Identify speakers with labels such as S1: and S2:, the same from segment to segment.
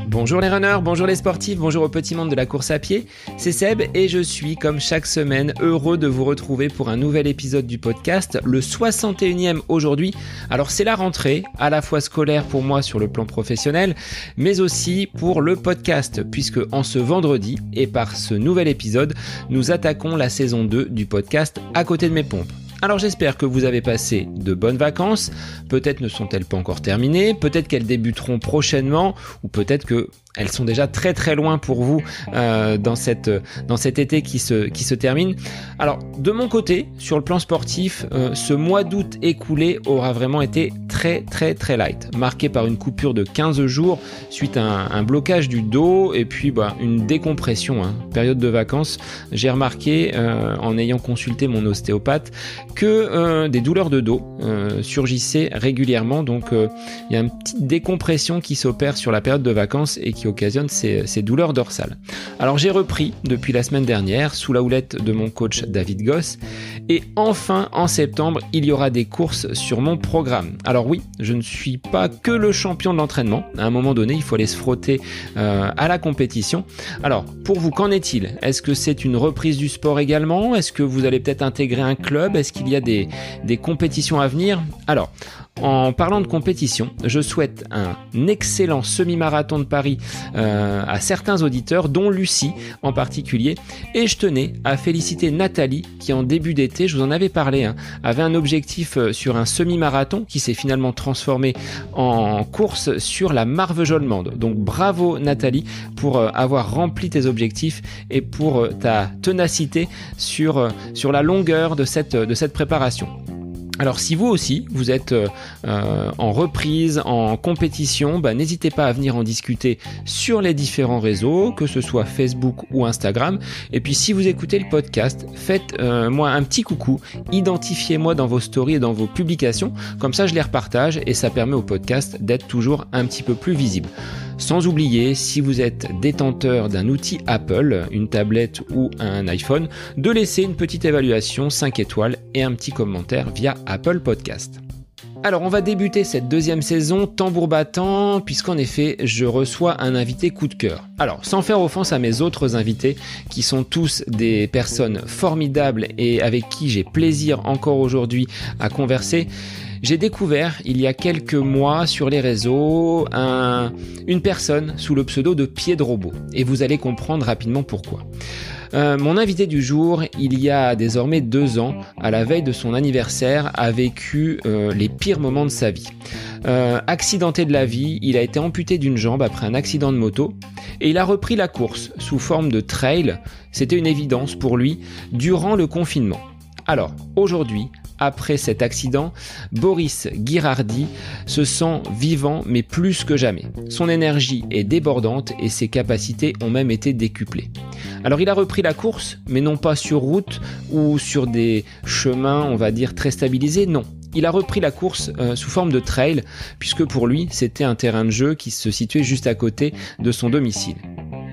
S1: Bonjour les runners, bonjour les sportifs, bonjour au petit monde de la course à pied, c'est Seb et je suis comme chaque semaine heureux de vous retrouver pour un nouvel épisode du podcast, le 61e aujourd'hui. Alors c'est la rentrée, à la fois scolaire pour moi sur le plan professionnel, mais aussi pour le podcast, puisque en ce vendredi et par ce nouvel épisode, nous attaquons la saison 2 du podcast À côté de mes pompes. Alors j'espère que vous avez passé de bonnes vacances, peut-être ne sont-elles pas encore terminées, peut-être qu'elles débuteront prochainement, ou peut-être qu'elles sont déjà très très loin pour vous dans cet été qui se termine. Alors de mon côté, sur le plan sportif, ce mois d'août écoulé aura vraiment été très très très light, marqué par une coupure de 15 jours suite à un blocage du dos et puis une décompression, période de vacances. J'ai remarqué en ayant consulté mon ostéopathe que des douleurs de dos surgissaient régulièrement, donc il y a une petite décompression qui s'opère sur la période de vacances et qui occasionne ces douleurs dorsales. Alors j'ai repris depuis la semaine dernière sous la houlette de mon coach David Goss et enfin en septembre il y aura des courses sur mon programme. Alors oui, je ne suis pas que le champion de l'entraînement, à un moment donné il faut aller se frotter à la compétition. Alors pour vous, qu'en est-il ? Est-ce que c'est une reprise du sport également ? Est-ce que vous allez peut-être intégrer un club ? Est-ce qu'il y a des compétitions à venir ? Alors, en parlant de compétition, je souhaite un excellent semi-marathon de Paris à certains auditeurs, dont Lucie en particulier. Et je tenais à féliciter Nathalie qui en début d'été, je vous en avais parlé, avait un objectif sur un semi-marathon qui s'est finalement transformé en course sur la Marvejols-Mende. Donc bravo Nathalie pour avoir rempli tes objectifs et pour ta ténacité sur la longueur de cette préparation. Alors si vous aussi, vous êtes en reprise, en compétition, n'hésitez pas à venir en discuter sur les différents réseaux, que ce soit Facebook ou Instagram. Et puis si vous écoutez le podcast, faites-moi un petit coucou, identifiez-moi dans vos stories et dans vos publications, comme ça je les repartage et ça permet au podcast d'être toujours un petit peu plus visible. Sans oublier, si vous êtes détenteur d'un outil Apple, une tablette ou un iPhone, de laisser une petite évaluation 5 étoiles et un petit commentaire via Apple Podcast. Alors on va débuter cette deuxième saison tambour battant puisqu'en effet je reçois un invité coup de cœur. Alors sans faire offense à mes autres invités qui sont tous des personnes formidables et avec qui j'ai plaisir encore aujourd'hui à converser, j'ai découvert il y a quelques mois sur les réseaux une personne sous le pseudo de Pied de Robot et vous allez comprendre rapidement pourquoi. Mon invité du jour, il y a désormais 2 ans, à la veille de son anniversaire, a vécu les pires moments de sa vie. Accidenté de la vie, il a été amputé d'une jambe après un accident de moto et il a repris la course sous forme de trail. C'était une évidence pour lui durant le confinement. Alors, aujourd'hui, après cet accident, Boris Ghirardi se sent vivant mais plus que jamais. Son énergie est débordante et ses capacités ont même été décuplées. Alors il a repris la course, mais non pas sur route ou sur des chemins, on va dire, très stabilisés, non. Il a repris la course sous forme de trail, puisque pour lui, c'était un terrain de jeu qui se situait juste à côté de son domicile.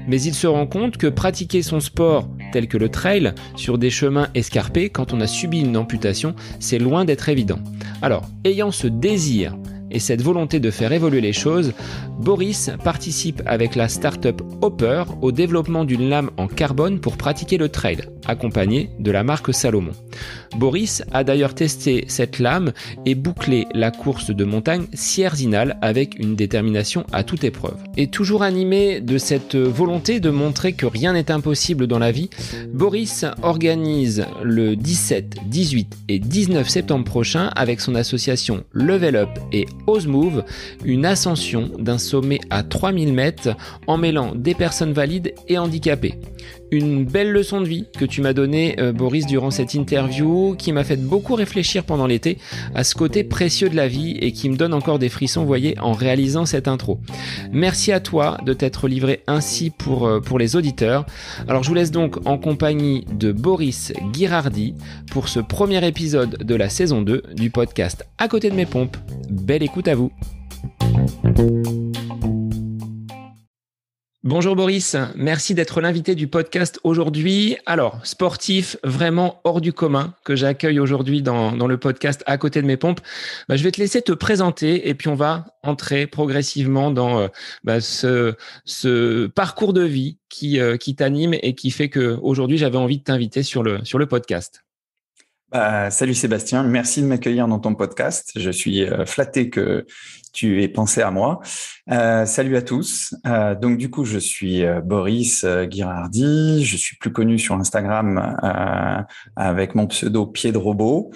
S1: Mais il se rend compte que pratiquer son sport tel que le trail sur des chemins escarpés quand on a subi une amputation, c'est loin d'être évident. Alors, ayant ce désir et cette volonté de faire évoluer les choses, Boris participe avec la start-up Hopper au développement d'une lame en carbone pour pratiquer le trail, accompagné de la marque Salomon. Boris a d'ailleurs testé cette lame et bouclé la course de montagne Sierre-Zinal avec une détermination à toute épreuve. Et toujours animé de cette volonté de montrer que rien n'est impossible dans la vie, Boris organise le 17, 18 et 19 septembre prochain avec son association Level Up et Osmove, une ascension d'un sommet à 3000 mètres en mêlant des personnes valides et handicapées. Une belle leçon de vie que tu m'as donnée, Boris, durant cette interview, qui m'a fait beaucoup réfléchir pendant l'été à ce côté précieux de la vie et qui me donne encore des frissons, vous voyez, en réalisant cette intro. Merci à toi de t'être livré ainsi pour les auditeurs. Alors je vous laisse donc en compagnie de Boris Ghirardi pour ce premier épisode de la saison 2 du podcast À côté de mes pompes. Belle écoute à vous. Bonjour Boris, merci d'être l'invité du podcast aujourd'hui. Alors, sportif vraiment hors du commun que j'accueille aujourd'hui dans le podcast À côté de mes pompes. Je vais te laisser te présenter et puis on va entrer progressivement dans ce parcours de vie qui t'anime et qui fait qu'aujourd'hui j'avais envie de t'inviter sur le podcast.
S2: Salut Sébastien, merci de m'accueillir dans ton podcast. Je suis flatté que tu aies pensé à moi. Salut à tous. Donc du coup, je suis Boris Guirardi. Je suis plus connu sur Instagram avec mon pseudo Pied de Robot.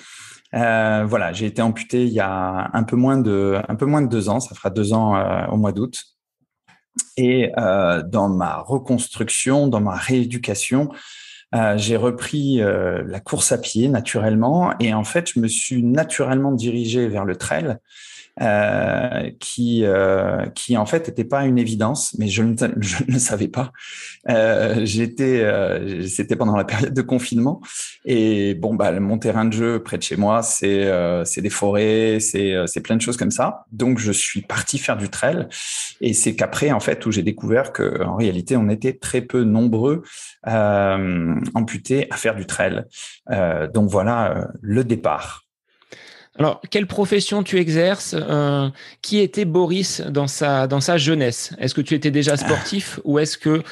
S2: Voilà, j'ai été amputé il y a un peu moins de 2 ans. Ça fera 2 ans au mois d'août. Et dans ma reconstruction, dans ma rééducation, j'ai repris la course à pied naturellement et en fait, je me suis naturellement dirigé vers le trail qui en fait n'était pas une évidence, mais je ne le savais pas. C'était pendant la période de confinement et mon terrain de jeu près de chez moi, c'est des forêts, c'est plein de choses comme ça. Donc je suis parti faire du trail et c'est qu'après en fait où j'ai découvert que en réalité on était très peu nombreux amputés à faire du trail. Donc voilà le départ.
S1: Alors, quelle profession tu exerces? Qui était Boris dans sa jeunesse? Est-ce que tu étais déjà sportif ou est-ce que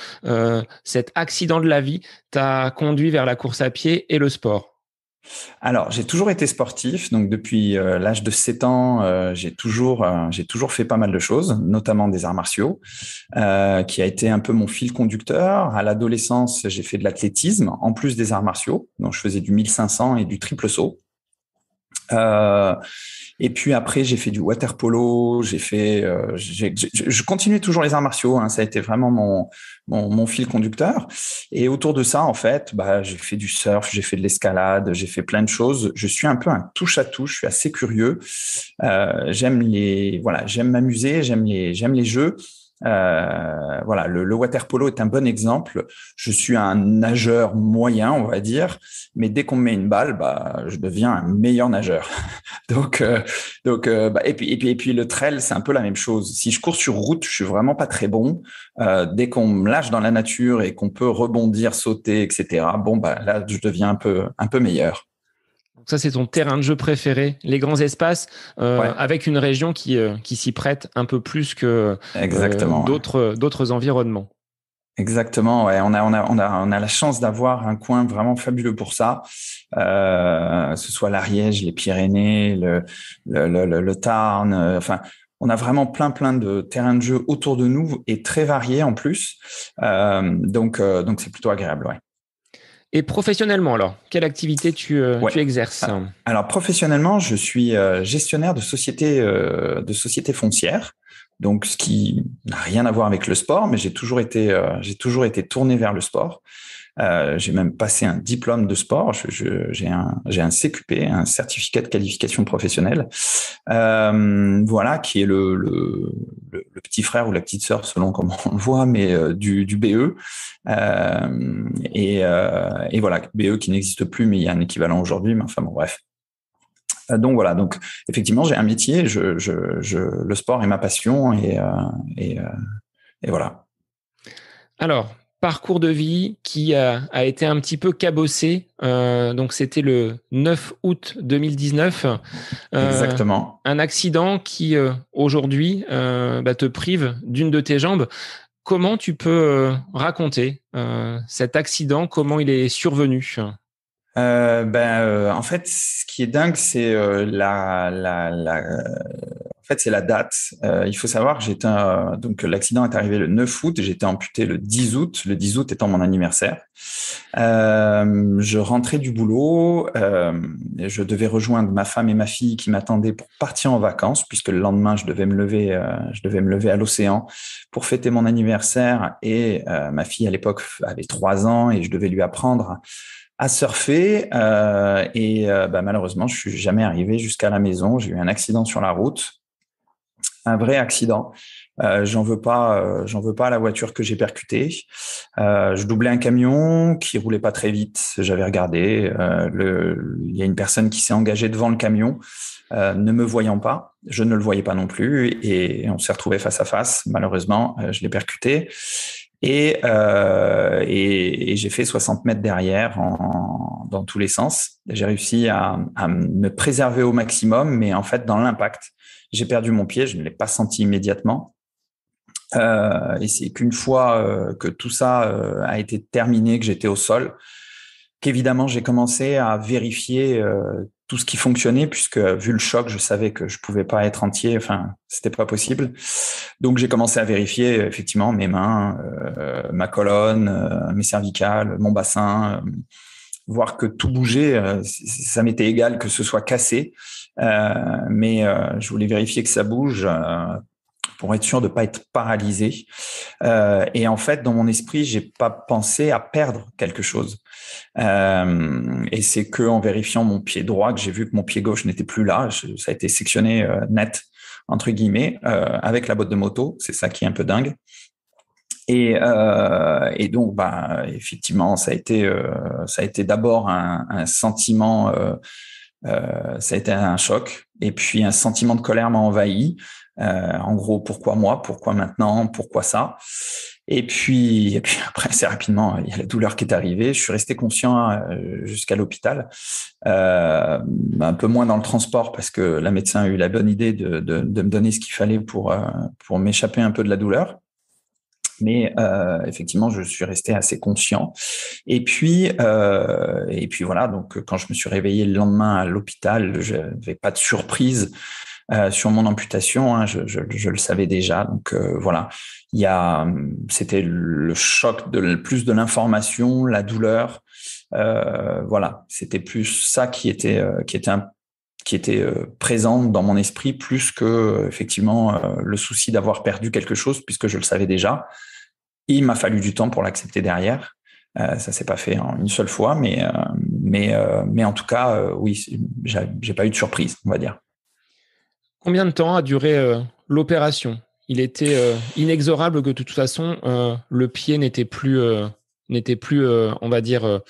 S1: cet accident de la vie t'a conduit vers la course à pied et le sport?
S2: Alors, j'ai toujours été sportif. Donc, depuis l'âge de 7 ans, j'ai toujours fait pas mal de choses, notamment des arts martiaux, qui a été un peu mon fil conducteur. À l'adolescence, j'ai fait de l'athlétisme, en plus des arts martiaux. Donc, je faisais du 1500 et du triple saut. Et puis après, j'ai fait du water polo, je continue toujours les arts martiaux, hein, ça a été vraiment mon fil conducteur. Et autour de ça, en fait, j'ai fait du surf, j'ai fait de l'escalade, j'ai fait plein de choses. Je suis un peu un touche à tout, je suis assez curieux. J'aime m'amuser, j'aime les jeux. Voilà, le water polo est un bon exemple. Je suis un nageur moyen, on va dire, mais dès qu'on me met une balle, je deviens un meilleur nageur. Et puis le trail, c'est un peu la même chose. Si je cours sur route, je suis vraiment pas très bon. Dès qu'on me lâche dans la nature et qu'on peut rebondir, sauter, etc. Là, je deviens un peu meilleur.
S1: Donc ça, c'est ton terrain de jeu préféré, les grands espaces,
S2: Ouais,
S1: avec une région qui s'y prête un peu plus que
S2: exactement. Ouais.
S1: d'autres environnements.
S2: Exactement, ouais. On a la chance d'avoir un coin vraiment fabuleux pour ça. Ce soit l'Ariège, les Pyrénées, le Tarn. Enfin, on a vraiment plein de terrains de jeu autour de nous et très variés en plus. Donc c'est plutôt agréable, ouais.
S1: Et professionnellement, alors, quelle activité
S2: Ouais.
S1: tu exerces?
S2: Alors professionnellement, je suis gestionnaire de société foncière. Donc, ce qui n'a rien à voir avec le sport, mais j'ai toujours été tourné vers le sport. J'ai même passé un diplôme de sport. J'ai un CQP, un certificat de qualification professionnelle. Voilà, qui est le petit frère ou la petite sœur, selon comment on le voit, mais du BE. Et voilà, BE qui n'existe plus, mais il y a un équivalent aujourd'hui. Mais enfin bon, bref. Donc voilà, donc effectivement, j'ai un métier, le sport est ma passion et voilà.
S1: Alors, parcours de vie qui a été un petit peu cabossé. Donc, c'était le 9 août 2019. Euh,
S2: Exactement.
S1: un accident qui, aujourd'hui, te prive d'une de tes jambes. Comment tu peux raconter cet accident? Comment il est survenu?
S2: En fait, ce qui est dingue, c'est en fait, c'est la date. Il faut savoir que donc l'accident est arrivé le 9 août, j'étais amputé le 10 août, le 10 août étant mon anniversaire. Je rentrais du boulot, je devais rejoindre ma femme et ma fille qui m'attendaient pour partir en vacances, puisque le lendemain je devais me lever à l'océan pour fêter mon anniversaire et ma fille à l'époque avait 3 ans et je devais lui apprendre à surfer malheureusement je suis jamais arrivé jusqu'à la maison. J'ai eu un accident sur la route, un vrai accident. J'en veux pas à la voiture que j'ai percutée. Je doublais un camion qui roulait pas très vite. J'avais regardé. Il y a une personne qui s'est engagée devant le camion, ne me voyant pas. Je ne le voyais pas non plus et on s'est retrouvés face à face. Malheureusement, je l'ai percuté. Et j'ai fait 60 mètres derrière dans tous les sens. J'ai réussi à me préserver au maximum, mais en fait, dans l'impact, j'ai perdu mon pied. Je ne l'ai pas senti immédiatement. Et c'est qu'une fois que tout ça a été terminé, que j'étais au sol, qu'évidemment, j'ai commencé à vérifier tout ce qui fonctionnait, puisque vu le choc, je savais que je pouvais pas être entier, enfin, c'était pas possible. Donc, j'ai commencé à vérifier effectivement mes mains, ma colonne, mes cervicales, mon bassin, voir que tout bougeait. Ça m'était égal que ce soit cassé, mais je voulais vérifier que ça bouge. Pour être sûr de pas être paralysé. Et en fait, dans mon esprit, j'ai pas pensé à perdre quelque chose. Et c'est que en vérifiant mon pied droit que j'ai vu que mon pied gauche n'était plus là. Ça a été sectionné net entre guillemets avec la botte de moto. C'est ça qui est un peu dingue. Et donc, bah, effectivement, ça a été d'abord un sentiment. Ça a été un choc. Et puis un sentiment de colère m'a envahi. En gros, pourquoi moi? Pourquoi maintenant? Pourquoi ça? Et puis après, assez rapidement, il y a la douleur qui est arrivée. Je suis resté conscient jusqu'à l'hôpital, un peu moins dans le transport parce que la médecin a eu la bonne idée de me donner ce qu'il fallait pour m'échapper un peu de la douleur. Mais effectivement, je suis resté assez conscient. Et puis voilà. Donc, quand je me suis réveillé le lendemain à l'hôpital, je n'avais pas de surprise sur mon amputation. Hein, je le savais déjà. Donc voilà. C'était le choc plus de l'information, la douleur. Voilà. C'était plus ça qui était présent dans mon esprit plus que effectivement le souci d'avoir perdu quelque chose puisque je le savais déjà. Il m'a fallu du temps pour l'accepter derrière. Ça s'est pas fait en une seule fois, mais en tout cas, oui, j'ai pas eu de surprise, on va dire.
S1: Combien de temps a duré l'opération? Il était inexorable que de toute façon, le pied n'était plus, on va dire,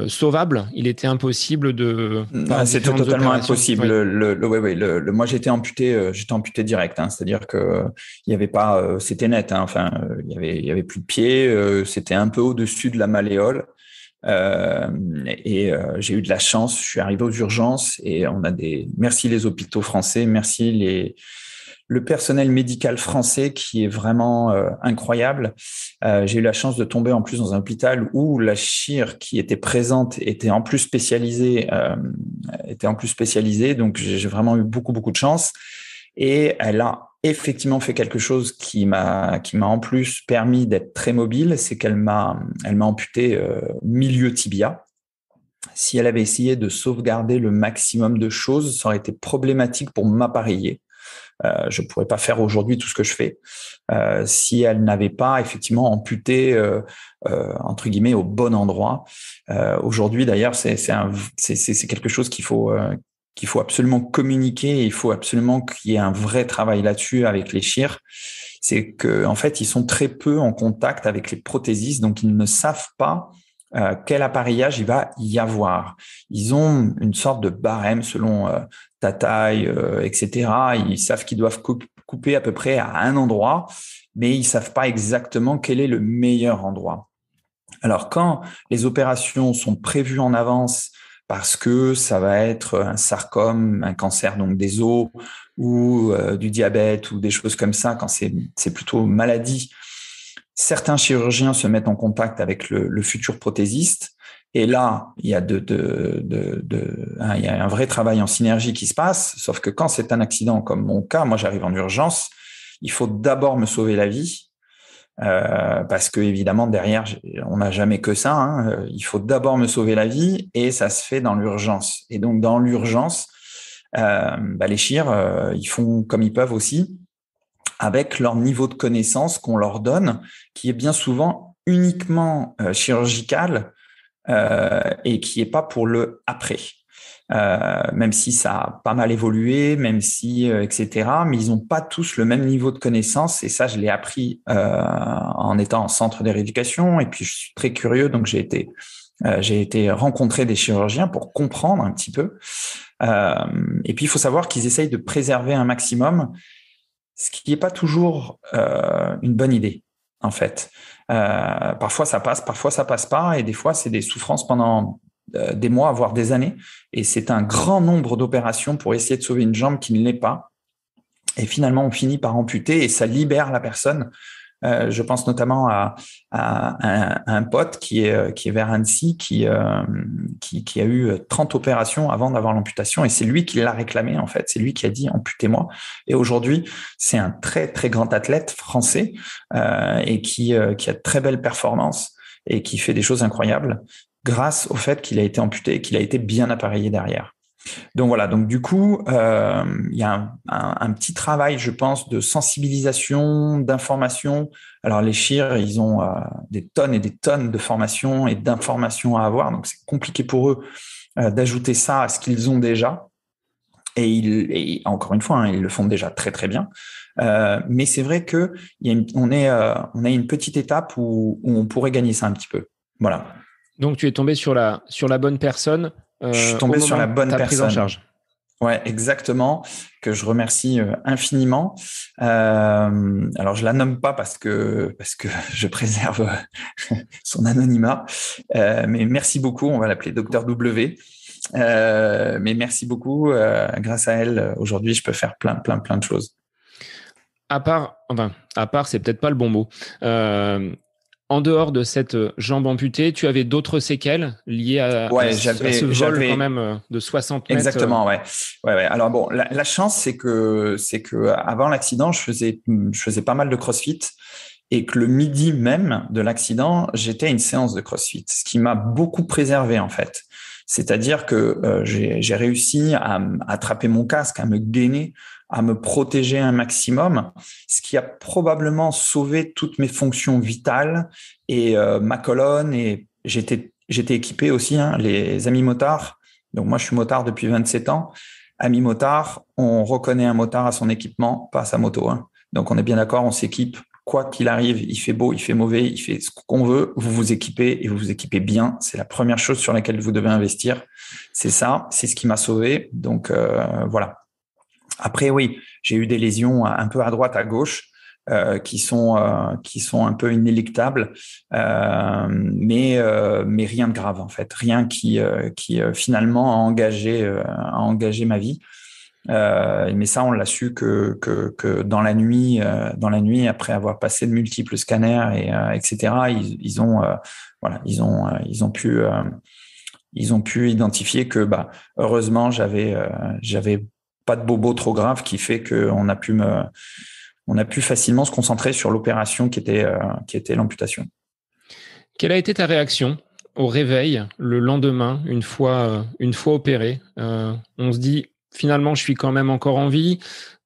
S1: sauvable. Il était impossible de faire
S2: C'était
S1: différentes
S2: totalement
S1: opérations.
S2: impossible.
S1: Oui.
S2: Moi, j'étais amputé direct. Hein, c'est-à-dire que il y avait pas, c'était net. Hein, enfin, il y avait plus de pied. C'était un peu au-dessus de la malléole. J'ai eu de la chance. Je suis arrivé aux urgences et merci les hôpitaux français, merci le personnel médical français qui est vraiment incroyable. J'ai eu la chance de tomber en plus dans un hôpital où la chir qui était présente était en plus spécialisée. Donc j'ai vraiment eu beaucoup de chance. Et elle a effectivement fait quelque chose qui m'a en plus permis d'être très mobile, c'est elle m'a amputé milieu tibia. Si elle avait essayé de sauvegarder le maximum de choses, ça aurait été problématique pour m'appareiller. Je ne pourrais pas faire aujourd'hui tout ce que je fais si elle n'avait pas effectivement amputé entre guillemets au bon endroit. Aujourd'hui d'ailleurs, c'est quelque chose qu'il faut absolument communiquer. Il faut absolument qu'il y ait un vrai travail là-dessus avec les chirs. C'est que en fait, ils sont très peu en contact avec les prothésistes, donc ils ne savent pas quel appareillage il va y avoir. Ils ont une sorte de barème selon ta taille, etc. Ils savent qu'ils doivent couper à peu près à un endroit, mais ils savent pas exactement quel est le meilleur endroit. Alors, quand les opérations sont prévues en avance parce que ça va être un sarcome, un cancer donc des os ou du diabète ou des choses comme ça, quand c'est plutôt maladie, certains chirurgiens se mettent en contact avec le futur prothésiste. Et là, il y a il y a un vrai travail en synergie qui se passe. Sauf que quand c'est un accident comme mon cas, moi j'arrive en urgence, il faut d'abord me sauver la vie. Parce que évidemment derrière on n'a jamais que ça. Hein. Il faut d'abord me sauver la vie et ça se fait dans l'urgence. Et donc dans l'urgence, les chirs ils font comme ils peuvent aussi avec leur niveau de connaissance qu'on leur donne, qui est bien souvent uniquement chirurgical et qui est pas pour le après. Même si ça a pas mal évolué, même si etc. Mais ils n'ont pas tous le même niveau de connaissance et ça je l'ai appris en étant en centre de rééducation et puis je suis très curieux donc j'ai été rencontrer des chirurgiens pour comprendre un petit peu et puis il faut savoir qu'ils essayent de préserver un maximum, ce qui n'est pas toujours une bonne idée. en fait. Parfois ça passe, parfois ça passe pas, et des fois c'est des souffrances pendant des mois, voire des années. Et c'est un grand nombre d'opérations pour essayer de sauver une jambe qui ne l'est pas. Et finalement, on finit par amputer et ça libère la personne. Je pense notamment à un pote qui est vers Annecy, qui a eu 30 opérations avant d'avoir l'amputation, et c'est lui qui l'a réclamé, en fait. C'est lui qui a dit amputez-moi. Et aujourd'hui, c'est un très, très grand athlète français et qui a de très belles performances et qui fait des choses incroyables grâce au fait qu'il a été amputé et qu'il a été bien appareillé derrière. Donc voilà, donc du coup, il y a un petit travail, je pense, de sensibilisation, d'information. Alors les chires, ils ont des tonnes et des tonnes de formations et d'informations à avoir, donc c'est compliqué pour eux d'ajouter ça à ce qu'ils ont déjà. Et encore une fois, ils le font déjà très très bien. Mais c'est vrai que on a une petite étape où on pourrait gagner ça un petit peu. Voilà.
S1: Donc tu es tombé sur la bonne personne
S2: Je suis
S1: au
S2: tombé sur
S1: moment
S2: la
S1: de
S2: bonne
S1: ta prise en
S2: personne.
S1: charge.
S2: Ouais, exactement, que je remercie infiniment. Alors je la nomme pas parce que je préserve son anonymat, mais merci beaucoup. On va l'appeler Docteur W. Mais merci beaucoup. Grâce à elle, aujourd'hui, je peux faire plein de choses.
S1: À part, c'est peut-être pas le bon mot. En dehors de cette jambe amputée, tu avais d'autres séquelles liées à
S2: Ouais,
S1: ce vol quand même de 60 mètres.
S2: Exactement, ouais. Alors bon, la chance, c'est que avant l'accident, je faisais pas mal de CrossFit, et que le midi même de l'accident, j'étais à une séance de CrossFit, ce qui m'a beaucoup préservé, en fait. C'est-à-dire que j'ai réussi à attraper mon casque, à me gainer, à me protéger un maximum, ce qui a probablement sauvé toutes mes fonctions vitales et ma colonne. Et j'étais équipé aussi, hein, les amis motards. Donc moi, je suis motard depuis 27 ans. Amis motards, on reconnaît un motard à son équipement, pas à sa moto, hein. Donc on est bien d'accord, on s'équipe. Quoi qu'il arrive, il fait beau, il fait mauvais, il fait ce qu'on veut, vous vous équipez et vous vous équipez bien. C'est la première chose sur laquelle vous devez investir. C'est ça, c'est ce qui m'a sauvé. Donc voilà. Après, oui, j'ai eu des lésions un peu à droite, à gauche, qui sont un peu inéluctables, mais rien de grave, en fait, rien qui finalement a engagé ma vie. Mais ça, on l'a su que dans la nuit, après avoir passé de multiples scanners et etc., ils ont pu identifier que, heureusement, j'avais pas de bobo trop grave, qui fait qu'on a pu facilement se concentrer sur l'opération qui était l'amputation.
S1: Quelle a été ta réaction au réveil le lendemain, une fois opéré? On se dit, finalement, je suis quand même encore en vie,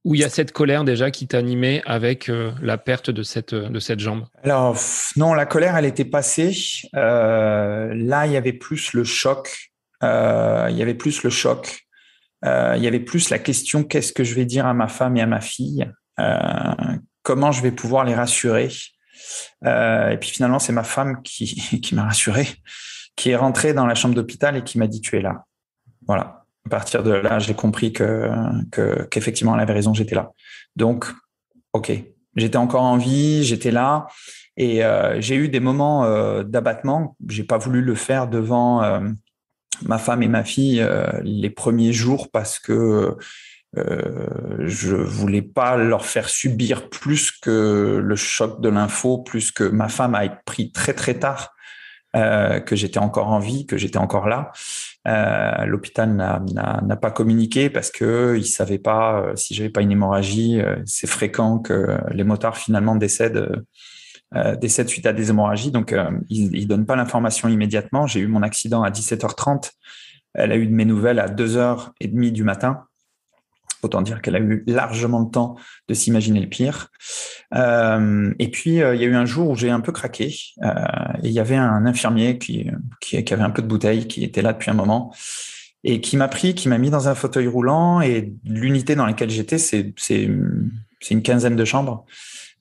S1: ou il y a cette colère déjà qui t'animait avec la perte de cette jambe?
S2: Alors, non, la colère, elle était passée. Là, il y avait plus le choc. Il y avait plus la question, qu'est-ce que je vais dire à ma femme et à ma fille? Comment je vais pouvoir les rassurer? Et puis finalement, c'est ma femme qui m'a rassuré, qui est rentrée dans la chambre d'hôpital et qui m'a dit, tu es là. Voilà. À partir de là, j'ai compris qu'effectivement, elle avait raison, j'étais là. Donc, OK. J'étais encore en vie, j'étais là. Et j'ai eu des moments d'abattement. J'ai pas voulu le faire devant ma femme et ma fille les premiers jours, parce que je voulais pas leur faire subir plus que le choc de l'info, plus que ma femme a appris très très tard que j'étais encore en vie, que j'étais encore là. L'hôpital n'a pas communiqué parce que il savait pas si j'avais pas une hémorragie. C'est fréquent que les motards finalement décèdent suite à des hémorragies, donc ils donnent pas l'information immédiatement. J'ai eu mon accident à 17h30. Elle a eu de mes nouvelles à 2h30 du matin. Autant dire qu'elle a eu largement le temps de s'imaginer le pire. Et puis, il y a eu un jour où j'ai un peu craqué. Et il y avait un infirmier qui avait un peu de bouteille, qui était là depuis un moment, et qui m'a mis dans un fauteuil roulant. Et l'unité dans laquelle j'étais, c'est une quinzaine de chambres.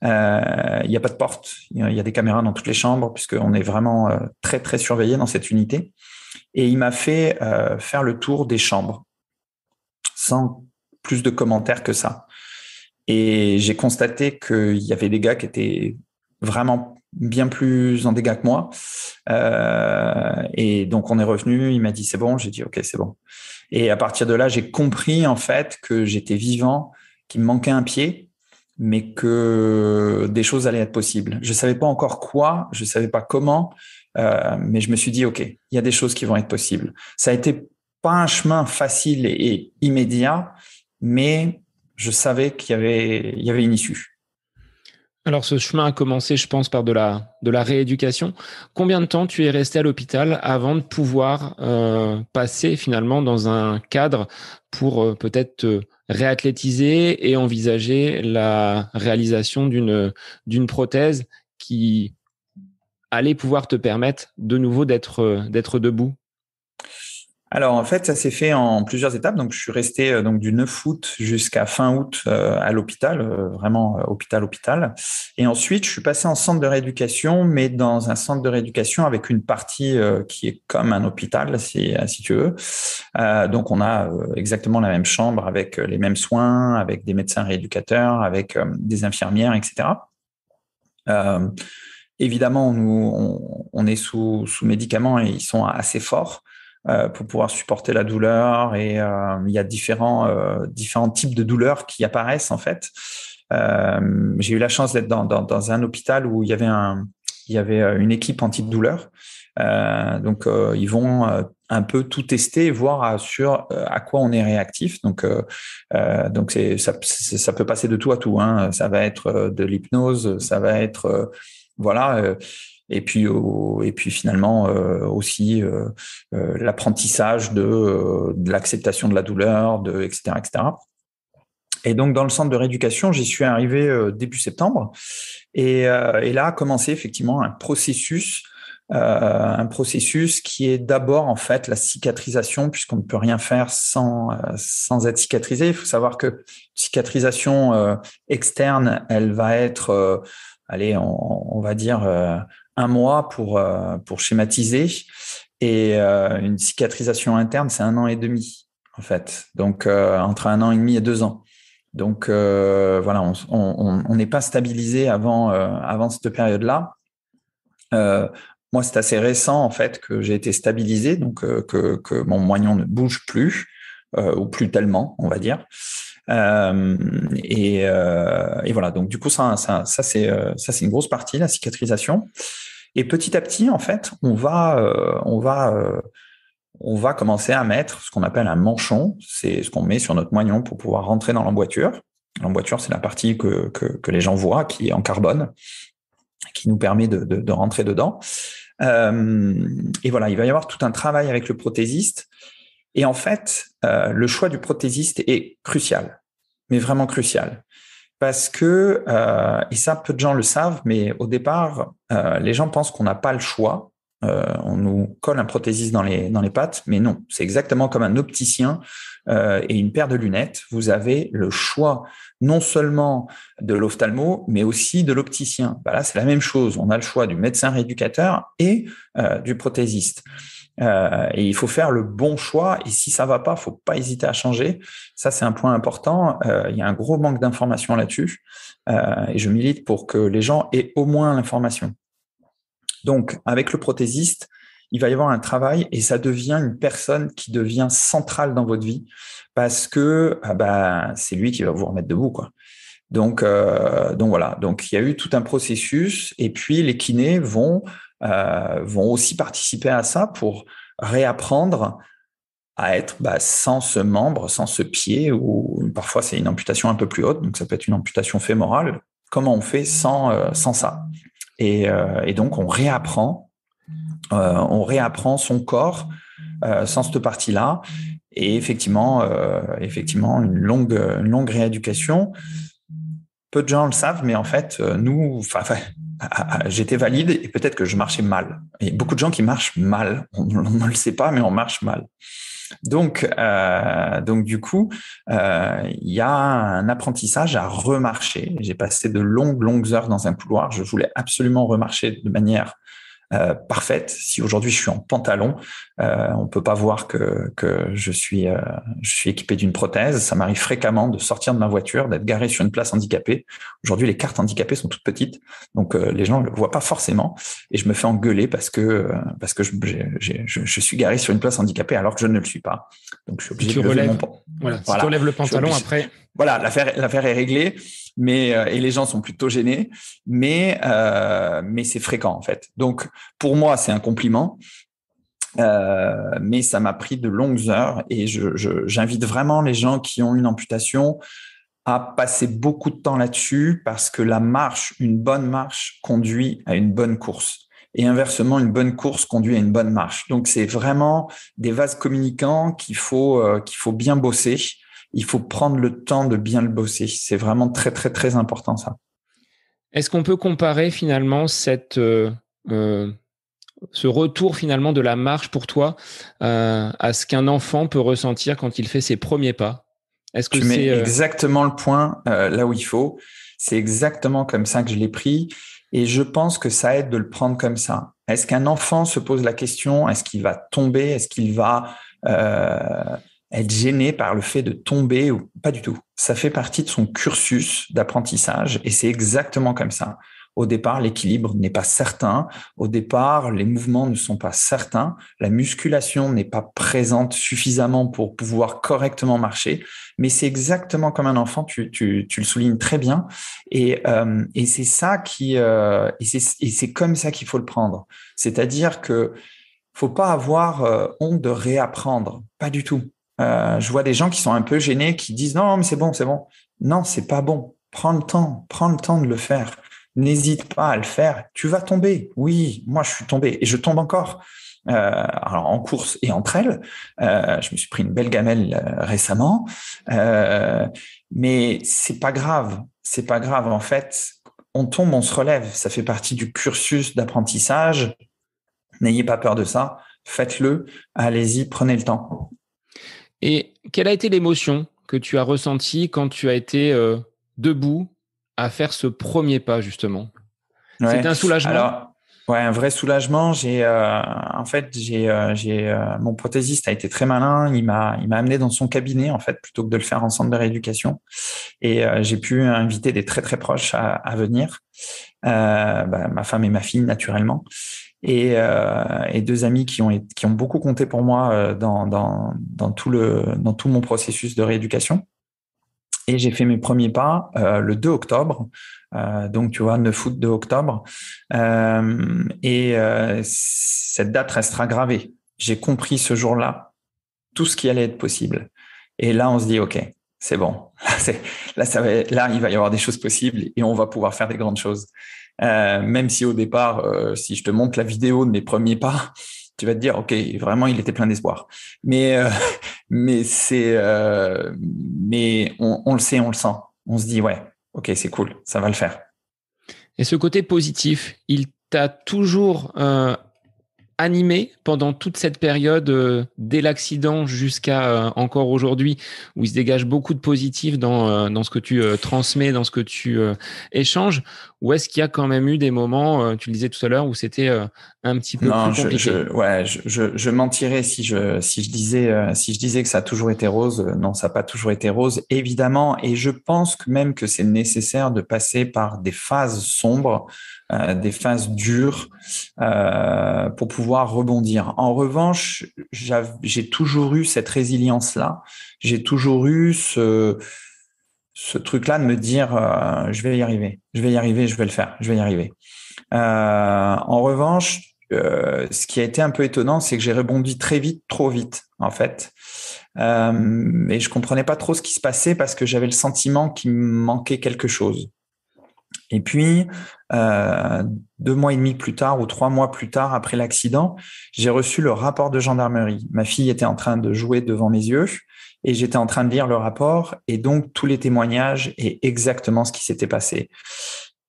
S2: Il n'y a pas de porte. Il y a des caméras dans toutes les chambres, puisqu'on est vraiment très, très surveillé dans cette unité. Et il m'a fait faire le tour des chambres, sans plus de commentaires que ça. Et j'ai constaté qu'il y avait des gars qui étaient vraiment bien plus en dégâts que moi. Et donc, on est revenu. Il m'a dit, c'est bon. J'ai dit, OK, c'est bon. Et à partir de là, j'ai compris en fait que j'étais vivant, qu'il me manquait un pied, mais que des choses allaient être possibles. Je savais pas encore quoi, je savais pas comment, mais je me suis dit, OK, il y a des choses qui vont être possibles. Ça a été pas un chemin facile et immédiat, mais je savais il y avait une issue.
S1: Alors, ce chemin a commencé, je pense, par de la rééducation. Combien de temps tu es resté à l'hôpital avant de pouvoir passer finalement dans un cadre pour peut-être te réathlétiser et envisager la réalisation d'une prothèse qui allait pouvoir te permettre de nouveau d'être debout?
S2: Alors en fait, ça s'est fait en plusieurs étapes. Donc je suis resté donc du 9 août jusqu'à fin août à l'hôpital, vraiment hôpital. Et ensuite, je suis passé en centre de rééducation, mais dans un centre de rééducation avec une partie qui est comme un hôpital, si tu veux. Donc on a exactement la même chambre avec les mêmes soins, avec des médecins rééducateurs, avec des infirmières, etc. Euh, Évidemment, on est sous médicaments et ils sont assez forts pour pouvoir supporter la douleur. Et il y a différents types de douleurs qui apparaissent en fait. J'ai eu la chance d'être dans un hôpital où il y avait une équipe antidouleur. Donc, ils vont un peu tout tester, voir sur à quoi on est réactif. Donc ça peut passer de tout à tout. Hein. Ça va être de l'hypnose, ça va être voilà. Et puis finalement aussi l'apprentissage de l'acceptation de la douleur, etc., etc. Et donc dans le centre de rééducation, j'y suis arrivé début septembre, et là a commencé effectivement un processus qui est d'abord en fait la cicatrisation, puisqu'on ne peut rien faire sans être cicatrisé. Il faut savoir que cicatrisation externe, elle va être allez, on va dire un mois pour schématiser. Et une cicatrisation interne, c'est 1 an et demi, en fait. Donc, entre 1 an et demi et 2 ans. Donc, voilà, on n'est pas stabilisé avant cette période-là. Moi, c'est assez récent, en fait, que j'ai été stabilisé, donc que mon moignon ne bouge plus, ou plus tellement, on va dire. Et voilà. Donc du coup, ça c'est une grosse partie, la cicatrisation. Et petit à petit, en fait, on va commencer à mettre ce qu'on appelle un manchon. C'est ce qu'on met sur notre moignon pour pouvoir rentrer dans l'emboîture. L'emboîture, c'est la partie que les gens voient, qui est en carbone, qui nous permet de rentrer dedans. Et voilà, il va y avoir tout un travail avec le prothésiste. Et en fait, le choix du prothésiste est crucial, mais vraiment crucial. Parce que, et ça, peu de gens le savent, mais au départ, les gens pensent qu'on n'a pas le choix. On nous colle un prothésiste dans les pattes, mais non, c'est exactement comme un opticien et une paire de lunettes. Vous avez le choix non seulement de l'ophtalmo, mais aussi de l'opticien. Bah là, c'est la même chose. On a le choix du médecin rééducateur et du prothésiste. Et il faut faire le bon choix. Et si ça va pas, faut pas hésiter à changer. Ça, c'est un point important. Il y a un gros manque d'information là-dessus. Et je milite pour que les gens aient au moins l'information. Donc, avec le prothésiste, il va y avoir un travail et ça devient une personne qui devient centrale dans votre vie parce que c'est lui qui va vous remettre debout, quoi. Donc voilà. Donc il y a eu tout un processus et puis les kinés vont aussi participer à ça pour réapprendre à être sans ce membre, sans ce pied, ou parfois c'est une amputation un peu plus haute, donc ça peut être une amputation fémorale. Comment on fait sans ça? Et donc on réapprend son corps sans cette partie-là. Et effectivement, une longue rééducation. Peu de gens le savent, mais en fait, j'étais valide et peut-être que je marchais mal. Et beaucoup de gens qui marchent mal, on ne le sait pas, mais on marche mal. Donc du coup, il y a un apprentissage à remarcher. J'ai passé de longues heures dans un couloir. Je voulais absolument remarcher de manière parfaite. Si aujourd'hui je suis en pantalon, on peut pas voir que je suis équipé d'une prothèse. Ça m'arrive fréquemment de sortir de ma voiture, d'être garé sur une place handicapée. Aujourd'hui, les cartes handicapées sont toutes petites, donc les gens ne le voient pas forcément. Et je me fais engueuler parce que je suis garé sur une place handicapée alors que je ne le suis pas. Donc je suis obligé de lever mon pantalon.
S1: Voilà, si tu relèves le pantalon après.
S2: Voilà, l'affaire est réglée, mais et les gens sont plutôt gênés, mais c'est fréquent en fait. Donc pour moi, c'est un compliment, mais ça m'a pris de longues heures et j'invite vraiment les gens qui ont une amputation à passer beaucoup de temps là-dessus parce que une bonne marche conduit à une bonne course. Et inversement, une bonne course conduit à une bonne marche. Donc, c'est vraiment des vases communicants qu'il faut bien bosser. Il faut prendre le temps de bien le bosser. C'est vraiment très, très, très important, ça.
S1: Est-ce qu'on peut comparer finalement ce retour finalement de la marche pour toi à ce qu'un enfant peut ressentir quand il fait ses premiers pas? Est-ce que
S2: tu mets exactement le point là où il faut. C'est exactement comme ça que je l'ai pris. Et je pense que ça aide de le prendre comme ça. Est-ce qu'un enfant se pose la question, est-ce qu'il va tomber? Est-ce qu'il va être gêné par le fait de tomber ou pas du tout? Ça fait partie de son cursus d'apprentissage et c'est exactement comme ça. Au départ, l'équilibre n'est pas certain. Au départ, les mouvements ne sont pas certains. La musculation n'est pas présente suffisamment pour pouvoir correctement marcher. Mais c'est exactement comme un enfant, tu le soulignes très bien. Et c'est ça et c'est comme ça qu'il faut le prendre. C'est-à-dire que faut pas avoir honte de réapprendre. Pas du tout. Je vois des gens qui sont un peu gênés, qui disent non, mais c'est bon, c'est bon. Non, c'est pas bon. Prends le temps de le faire. N'hésite pas à le faire. Tu vas tomber. Oui, moi, je suis tombé et je tombe encore. Alors en course et entre elles, je me suis pris une belle gamelle récemment, mais c'est pas grave. C'est pas grave. En fait, on tombe, on se relève. Ça fait partie du cursus d'apprentissage. N'ayez pas peur de ça. Faites-le. Allez-y, prenez le temps.
S1: Et quelle a été l'émotion que tu as ressentie quand tu as été debout à faire ce premier pas, justement?
S2: Ouais.
S1: C'était un soulagement?
S2: Alors, ouais, un vrai soulagement. Mon prothésiste a été très malin. Il m'a amené dans son cabinet, en fait, plutôt que de le faire en centre de rééducation. Et j'ai pu inviter des très, très proches à venir. Ma femme et ma fille, naturellement. Et deux amis qui ont beaucoup compté pour moi dans tout mon processus de rééducation. Et j'ai fait mes premiers pas le 2 octobre. Donc, tu vois, 9 août, 2 octobre. Cette date restera gravée. J'ai compris ce jour-là tout ce qui allait être possible. Et là, on se dit, OK, c'est bon. Là, il va y avoir des choses possibles et on va pouvoir faire des grandes choses. Même si au départ, si je te montre la vidéo de mes premiers pas, tu vas te dire, OK, vraiment, il était plein d'espoir. Mais on le sait, on le sent. On se dit, ouais, OK, c'est cool, ça va le faire.
S1: Et ce côté positif, il t'a toujours animé pendant toute cette période dès l'accident jusqu'à encore aujourd'hui, où il se dégage beaucoup de positif dans ce que tu transmets, dans ce que tu échanges, ou est-ce qu'il y a quand même eu des moments, tu le disais tout à l'heure, où c'était un petit peu plus compliqué?
S2: Je mentirais si je disais que ça a toujours été rose. Non, ça n'a pas toujours été rose, évidemment. Et je pense même que c'est nécessaire de passer par des phases sombres, des phases dures, pour pouvoir rebondir. En revanche, j'ai toujours eu cette résilience-là. J'ai toujours eu ce truc-là de me dire, je vais y arriver, je vais le faire, je vais y arriver. En revanche, ce qui a été un peu étonnant, c'est que j'ai rebondi très vite, trop vite, en fait. Et je comprenais pas trop ce qui se passait parce que j'avais le sentiment qu'il me manquait quelque chose. Et puis, 2 mois et demi plus tard ou 3 mois plus tard, après l'accident, j'ai reçu le rapport de gendarmerie. Ma fille était en train de jouer devant mes yeux et j'étais en train de lire le rapport et donc tous les témoignages et exactement ce qui s'était passé.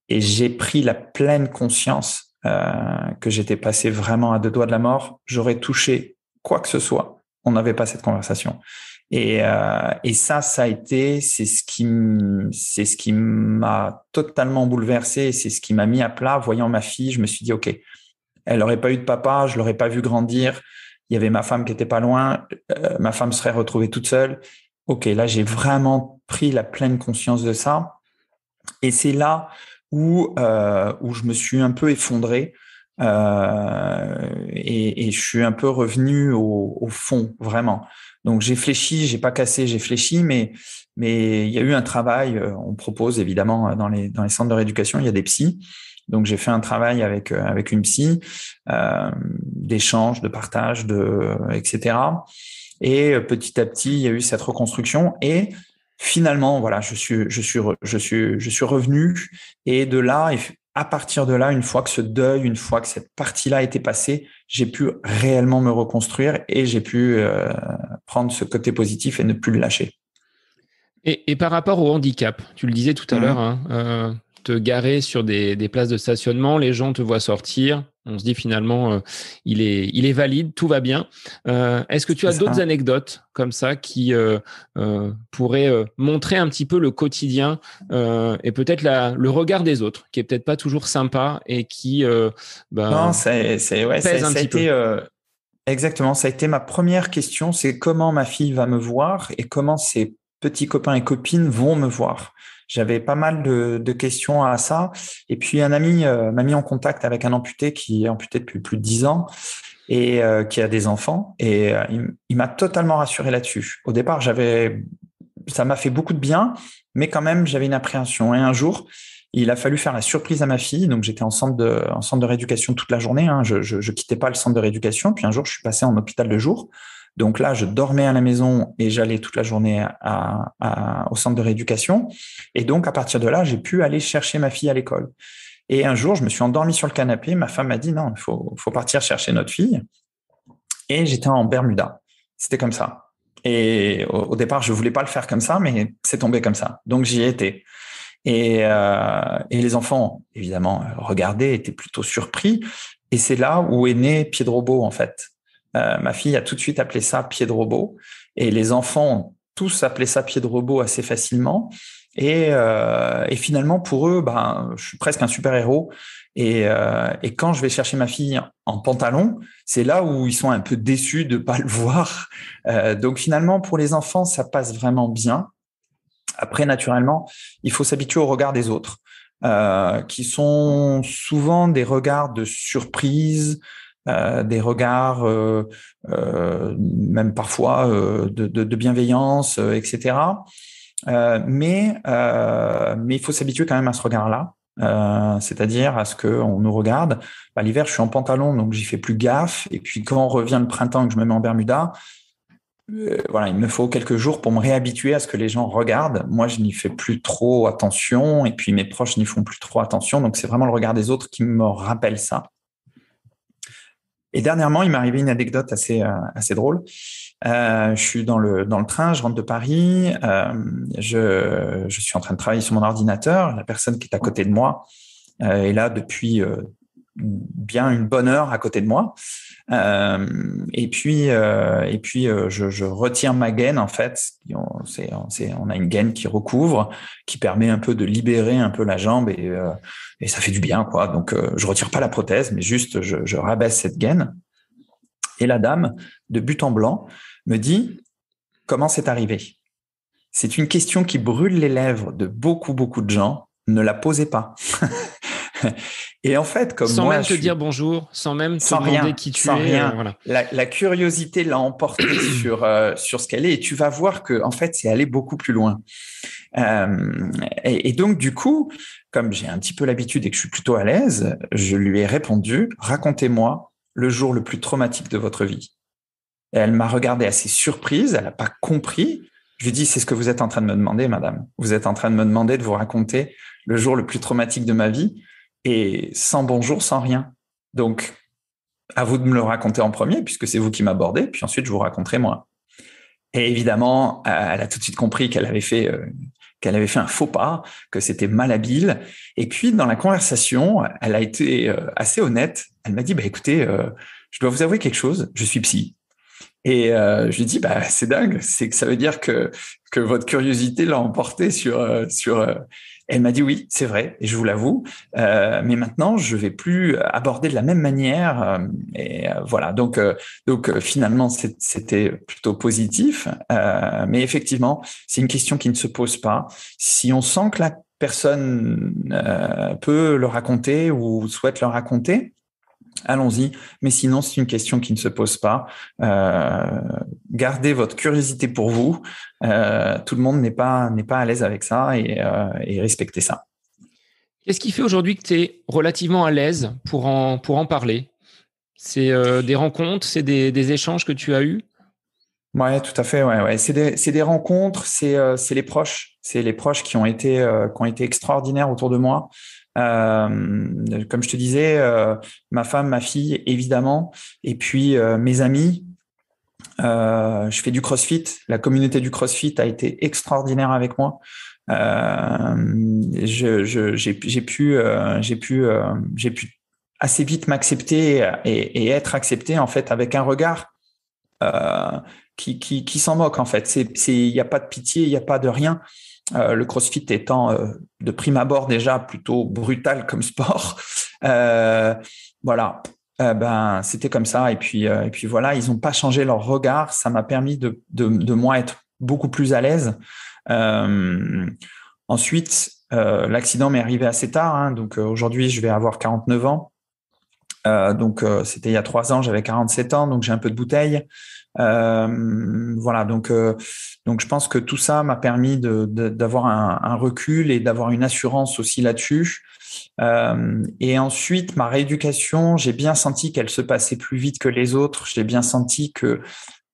S2: Et j'ai pris la pleine conscience que j'étais passé vraiment à 2 doigts de la mort. J'aurais touché quoi que ce soit, on n'avait pas cette conversation. Et ça a été, c'est ce qui m'a totalement bouleversé, c'est ce qui m'a mis à plat. Voyant ma fille, je me suis dit, OK, Elle n'aurait pas eu de papa, je l'aurais pas vu grandir. Il y avait ma femme qui était pas loin. Ma femme serait retrouvée toute seule. Ok, là, j'ai vraiment pris la pleine conscience de ça. Et c'est là où je me suis un peu effondré et je suis un peu revenu au fond, vraiment. Donc j'ai fléchi, j'ai pas cassé, j'ai fléchi, mais il y a eu un travail. On propose évidemment dans les centres de rééducation, il y a des psys. Donc j'ai fait un travail avec une psy, d'échange, de partage, etc. Et petit à petit, il y a eu cette reconstruction et finalement, voilà, je suis revenu et de là, à partir de là, une fois que ce deuil, une fois que cette partie-là a été passée, j'ai pu réellement me reconstruire et j'ai pu prendre ce côté positif et ne plus le lâcher.
S1: Et par rapport au handicap, tu le disais tout à l'heure,
S2: Mmh.
S1: hein, te garer sur des places de stationnement, les gens te voient sortir, on se dit finalement, il est valide, tout va bien. Est-ce que tu
S2: C'est
S1: as d'autres
S2: ça.
S1: anecdotes comme ça qui pourraient montrer un petit peu le quotidien et peut-être le regard des autres, qui est peut-être pas toujours sympa et qui
S2: Non,
S1: ben,
S2: ouais,
S1: pèse un
S2: ça a
S1: petit peu?
S2: été exactement, ça a été ma première question, c'est comment ma fille va me voir et comment ses petits copains et copines vont me voir. J'avais pas mal de questions à ça. Et puis un ami m'a mis en contact avec un amputé qui est amputé depuis plus de 10 ans et qui a des enfants. Et il m'a totalement rassuré là-dessus. Au départ, ça m'a fait beaucoup de bien, mais quand même, j'avais une appréhension. Et un jour, il a fallu faire la surprise à ma fille. Donc, j'étais en centre de rééducation toute la journée. Hein. Je quittais pas le centre de rééducation. Puis un jour, je suis passé en hôpital de jour. Donc là, je dormais à la maison et j'allais toute la journée au centre de rééducation. Et donc, à partir de là, j'ai pu aller chercher ma fille à l'école. Et un jour, je me suis endormi sur le canapé. Ma femme m'a dit, non, faut partir chercher notre fille. Et j'étais en Bermuda. C'était comme ça. Et au départ, je voulais pas le faire comme ça, mais c'est tombé comme ça. Donc j'y ai été. Et les enfants, évidemment, regardaient, étaient plutôt surpris. Et c'est là où est né Pied de Robot, en fait. Ma fille a tout de suite appelé ça Pied de Robot. Et les enfants ont tous appelé ça Pied de Robot assez facilement. Et finalement, pour eux, ben, je suis presque un super-héros. Et quand je vais chercher ma fille en pantalon, c'est là où ils sont un peu déçus de pas le voir. Donc finalement, pour les enfants, ça passe vraiment bien. Après, naturellement, il faut s'habituer au regard des autres, qui sont souvent des regards de surprise, des regards même parfois de bienveillance, etc. Mais il faut s'habituer quand même à ce regard-là. C'est-à-dire à ce qu'on nous regarde. Bah, l'hiver, je suis en pantalon, donc j'y fais plus gaffe. Et puis quand revient le printemps et que je me mets en Bermuda, voilà, il me faut quelques jours pour me réhabituer à ce que les gens regardent. Moi, je n'y fais plus trop attention, et puis mes proches n'y font plus trop attention. Donc, c'est vraiment le regard des autres qui me rappelle ça. Et dernièrement, il m'est arrivé une anecdote assez drôle. Je suis dans le train, je rentre de Paris, je suis en train de travailler sur mon ordinateur. La personne qui est à côté de moi est là depuis bien une bonne heure à côté de moi. Je retire ma gaine, en fait. On a une gaine qui recouvre, qui permet un peu de libérer un peu la jambe et ça fait du bien, quoi. Donc, je retire pas la prothèse, mais juste, je rabaisse cette gaine. Et la dame, de but en blanc, me dit, comment c'est arrivé? C'est une question qui brûle les lèvres de beaucoup, beaucoup de gens. Ne la posez pas. Et en fait, comme
S1: Sans
S2: moi,
S1: même
S2: je
S1: te dire
S2: suis
S1: bonjour, sans même te
S2: sans
S1: demander
S2: rien,
S1: qui tu
S2: sans
S1: es,
S2: rien.
S1: voilà.
S2: La curiosité l'a emporté sur ce qu'elle est, et tu vas voir que en fait, c'est aller beaucoup plus loin. Et donc, du coup, comme j'ai un petit peu l'habitude et que je suis plutôt à l'aise, je lui ai répondu, racontez-moi le jour le plus traumatique de votre vie. Et elle m'a regardé assez surprise, elle n'a pas compris. Je lui ai dit, c'est ce que vous êtes en train de me demander, madame. Vous êtes en train de me demander de vous raconter le jour le plus traumatique de ma vie, et sans bonjour, sans rien. Donc, à vous de me le raconter en premier, puisque c'est vous qui m'abordez, puis ensuite je vous raconterai moi. Et évidemment, elle a tout de suite compris qu'elle avait fait un faux pas, que c'était malhabile. Et puis, dans la conversation, elle a été assez honnête. Elle m'a dit, bah, écoutez, je dois vous avouer quelque chose, je suis psy. Et je lui dis, bah, c'est dingue, c'est que ça veut dire que votre curiosité l'a emporté sur Elle m'a dit oui, c'est vrai, et je vous l'avoue, mais maintenant je vais plus aborder de la même manière. Voilà, donc finalement c'était plutôt positif, mais effectivement c'est une question qui ne se pose pas. Si on sent que la personne peut le raconter ou souhaite le raconter, allons-y. Mais sinon, c'est une question qui ne se pose pas. Gardez votre curiosité pour vous. Tout le monde n'est pas à l'aise avec ça et respectez ça.
S1: Qu'est-ce qui fait aujourd'hui que tu es relativement à l'aise pour en parler? C'est des rencontres, c'est des échanges que tu as eus?
S2: Ouais, tout à fait. Ouais, ouais. C'est des rencontres, c'est les proches qui ont été extraordinaires autour de moi. Comme je te disais, ma femme, ma fille, évidemment, et puis mes amis. Je fais du CrossFit. La communauté du CrossFit a été extraordinaire avec moi. J'ai pu assez vite m'accepter et être accepté en fait avec un regard euh, qui s'en moque en fait. Il n'y a pas de pitié, il n'y a pas de rien. Le CrossFit étant de prime abord déjà plutôt brutal comme sport. Euh, voilà. Ben, c'était comme ça. Et puis voilà, ils n'ont pas changé leur regard. Ça m'a permis de moi être beaucoup plus à l'aise. Euh, Ensuite, l'accident m'est arrivé assez tard. Hein, donc aujourd'hui, je vais avoir 49 ans. C'était il y a 3 ans, j'avais 47 ans, donc j'ai un peu de bouteille. Voilà, donc je pense que tout ça m'a permis d'avoir un recul et d'avoir une assurance aussi là-dessus. Et ensuite, ma rééducation, j'ai bien senti qu'elle se passait plus vite que les autres. J'ai bien senti que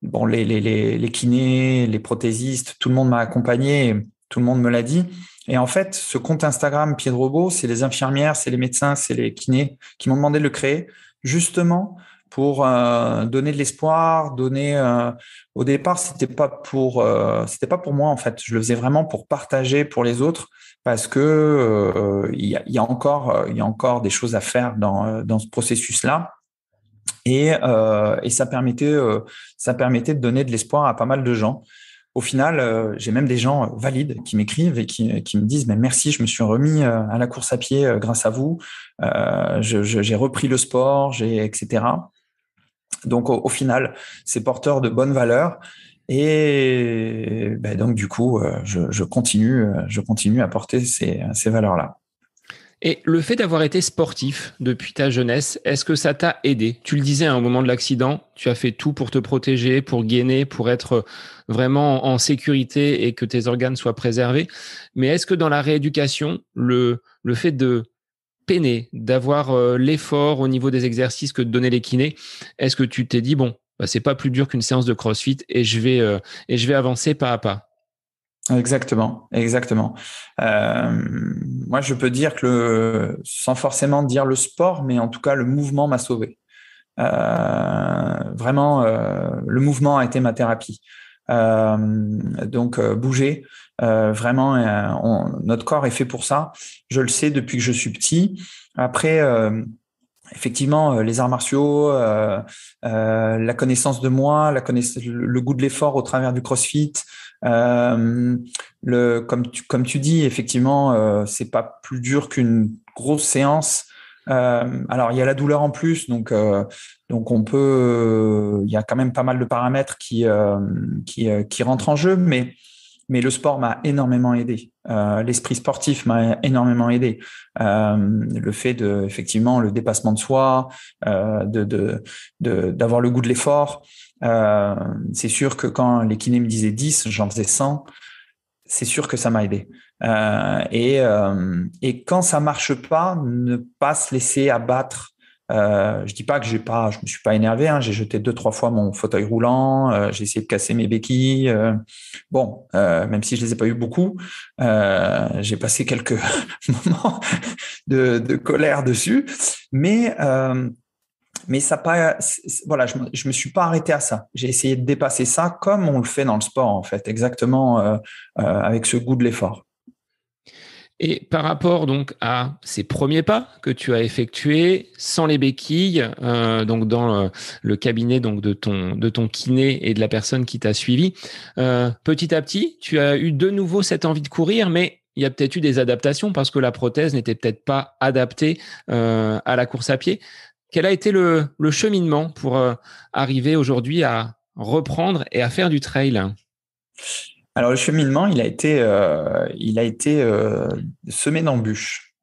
S2: bon, les kinés, les prothésistes, tout le monde m'a accompagné, tout le monde me l'a dit. Et en fait, ce compte Instagram Pied de Robot, c'est les infirmières, c'est les médecins, c'est les kinés qui m'ont demandé de le créer, justement pour donner de l'espoir, donner. Au départ, c'était pas pour moi en fait. Je le faisais vraiment pour partager pour les autres, parce que il y a encore des choses à faire dans ce processus-là. Et ça permettait de donner de l'espoir à pas mal de gens. Au final, j'ai même des gens valides qui m'écrivent et qui me disent mais merci, je me suis remis à la course à pied grâce à vous. J'ai repris le sport, etc. Donc au final, c'est porteur de bonnes valeurs. Et ben, donc du coup, je continue à porter ces valeurs-là.
S1: Et le fait d'avoir été sportif depuis ta jeunesse, est-ce que ça t'a aidé? Tu le disais à un moment de l'accident, tu as fait tout pour te protéger, pour gainer, pour être vraiment en sécurité et que tes organes soient préservés. Mais est-ce que dans la rééducation, le fait de peiner, d'avoir l'effort au niveau des exercices que te donnaient les kinés, est-ce que tu t'es dit, bon, bah, c'est pas plus dur qu'une séance de CrossFit et je vais avancer pas à pas?
S2: Exactement, exactement. Moi, je peux dire que sans forcément dire le sport, mais en tout cas, le mouvement m'a sauvé. Vraiment, le mouvement a été ma thérapie. Bouger, vraiment, notre corps est fait pour ça. Je le sais depuis que je suis petit. Après, effectivement, les arts martiaux, la connaissance de moi, le goût de l'effort au travers du CrossFit. Comme tu dis, effectivement, c'est pas plus dur qu'une grosse séance. Alors, il y a la douleur en plus, donc il y a quand même pas mal de paramètres qui rentrent en jeu, mais le sport m'a énormément aidé. L'esprit sportif m'a énormément aidé. Le fait effectivement, le dépassement de soi, d'avoir le goût de l'effort. C'est sûr que quand les kinés me disaient 10, j'en faisais 100. C'est sûr que ça m'a aidé. Et quand ça marche pas, ne pas se laisser abattre. Je dis pas que je me suis pas énervé. Hein, j'ai jeté 2-3 fois mon fauteuil roulant. J'ai essayé de casser mes béquilles. Même si je les ai pas eu beaucoup, j'ai passé quelques moments de colère dessus. Mais ça pas, voilà, je me suis pas arrêté à ça. J'ai essayé de dépasser ça comme on le fait dans le sport en fait, exactement avec ce goût de l'effort.
S1: Et par rapport donc à ces premiers pas que tu as effectués sans les béquilles, donc dans le cabinet donc de ton kiné et de la personne qui t'a suivi, petit à petit, tu as eu de nouveau cette envie de courir, mais il y a peut-être eu des adaptations parce que la prothèse n'était peut-être pas adaptée à la course à pied. Quel a été le cheminement pour arriver aujourd'hui à reprendre et à faire du trail?
S2: Alors, le cheminement, il a été semé d'embûches.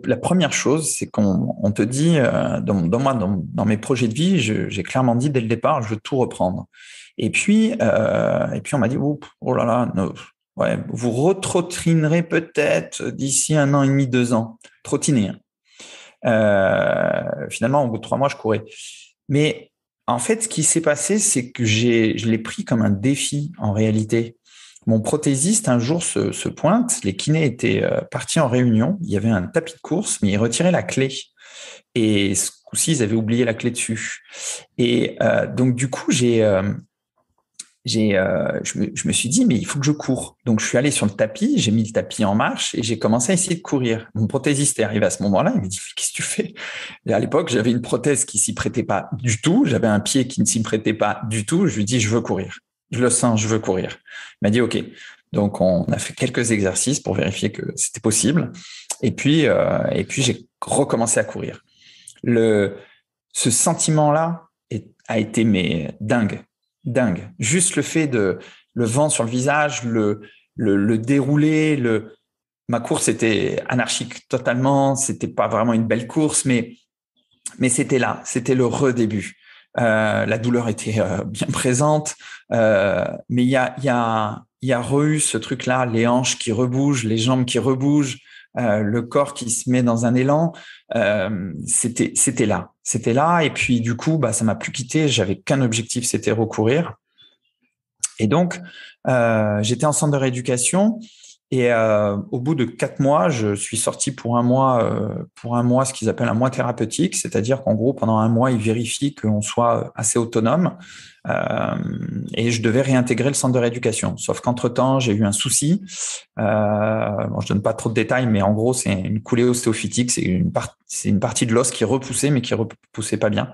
S2: La première chose, c'est qu'on te dit, dans mes projets de vie, j'ai clairement dit dès le départ, je veux tout reprendre. Et puis on m'a dit, oh là là, no, ouais, vous retrottinerez peut-être d'ici 1 an et demi, 2 ans. Trottiner. Hein. Finalement, au bout de 3 mois, je courais. Mais en fait, ce qui s'est passé, c'est que je l'ai pris comme un défi en réalité. Mon prothésiste, un jour, se pointe. Les kinés étaient partis en réunion. Il y avait un tapis de course, mais ils retiraient la clé. Et ce coup-ci, ils avaient oublié la clé dessus. Et donc, du coup, je me suis dit, mais il faut que je cours. Donc, je suis allé sur le tapis, j'ai mis le tapis en marche et j'ai commencé à essayer de courir. Mon prothésiste est arrivé à ce moment-là. Il me dit, qu'est-ce que tu fais? Et à l'époque, j'avais une prothèse qui s'y prêtait pas du tout. J'avais un pied qui ne s'y prêtait pas du tout. Je lui dis, je veux courir. Je le sens, je veux courir. Il m'a dit, OK. Donc, on a fait quelques exercices pour vérifier que c'était possible. Et puis j'ai recommencé à courir. Ce sentiment-là a été dingue. Juste le fait le vent sur le visage, le déroulé, ma course était anarchique totalement. C'était pas vraiment une belle course, mais c'était là. C'était le redébut. La douleur était bien présente, mais il y a eu ce truc-là, les hanches qui rebougent, les jambes qui rebougent, le corps qui se met dans un élan. C'était là. Et puis du coup, ça m'a plus quitté. J'avais qu'un objectif, c'était recourir. Et donc, j'étais en centre de rééducation. Et au bout de 4 mois, je suis sorti pour un mois, ce qu'ils appellent un mois thérapeutique, c'est-à-dire qu'en gros, pendant un mois, ils vérifient qu'on soit assez autonome et je devais réintégrer le centre de rééducation. Sauf qu'entre-temps, j'ai eu un souci. Je donne pas trop de détails, mais en gros, c'est une coulée ostéophytique, c'est une partie de l'os qui repoussait, mais qui repoussait pas bien.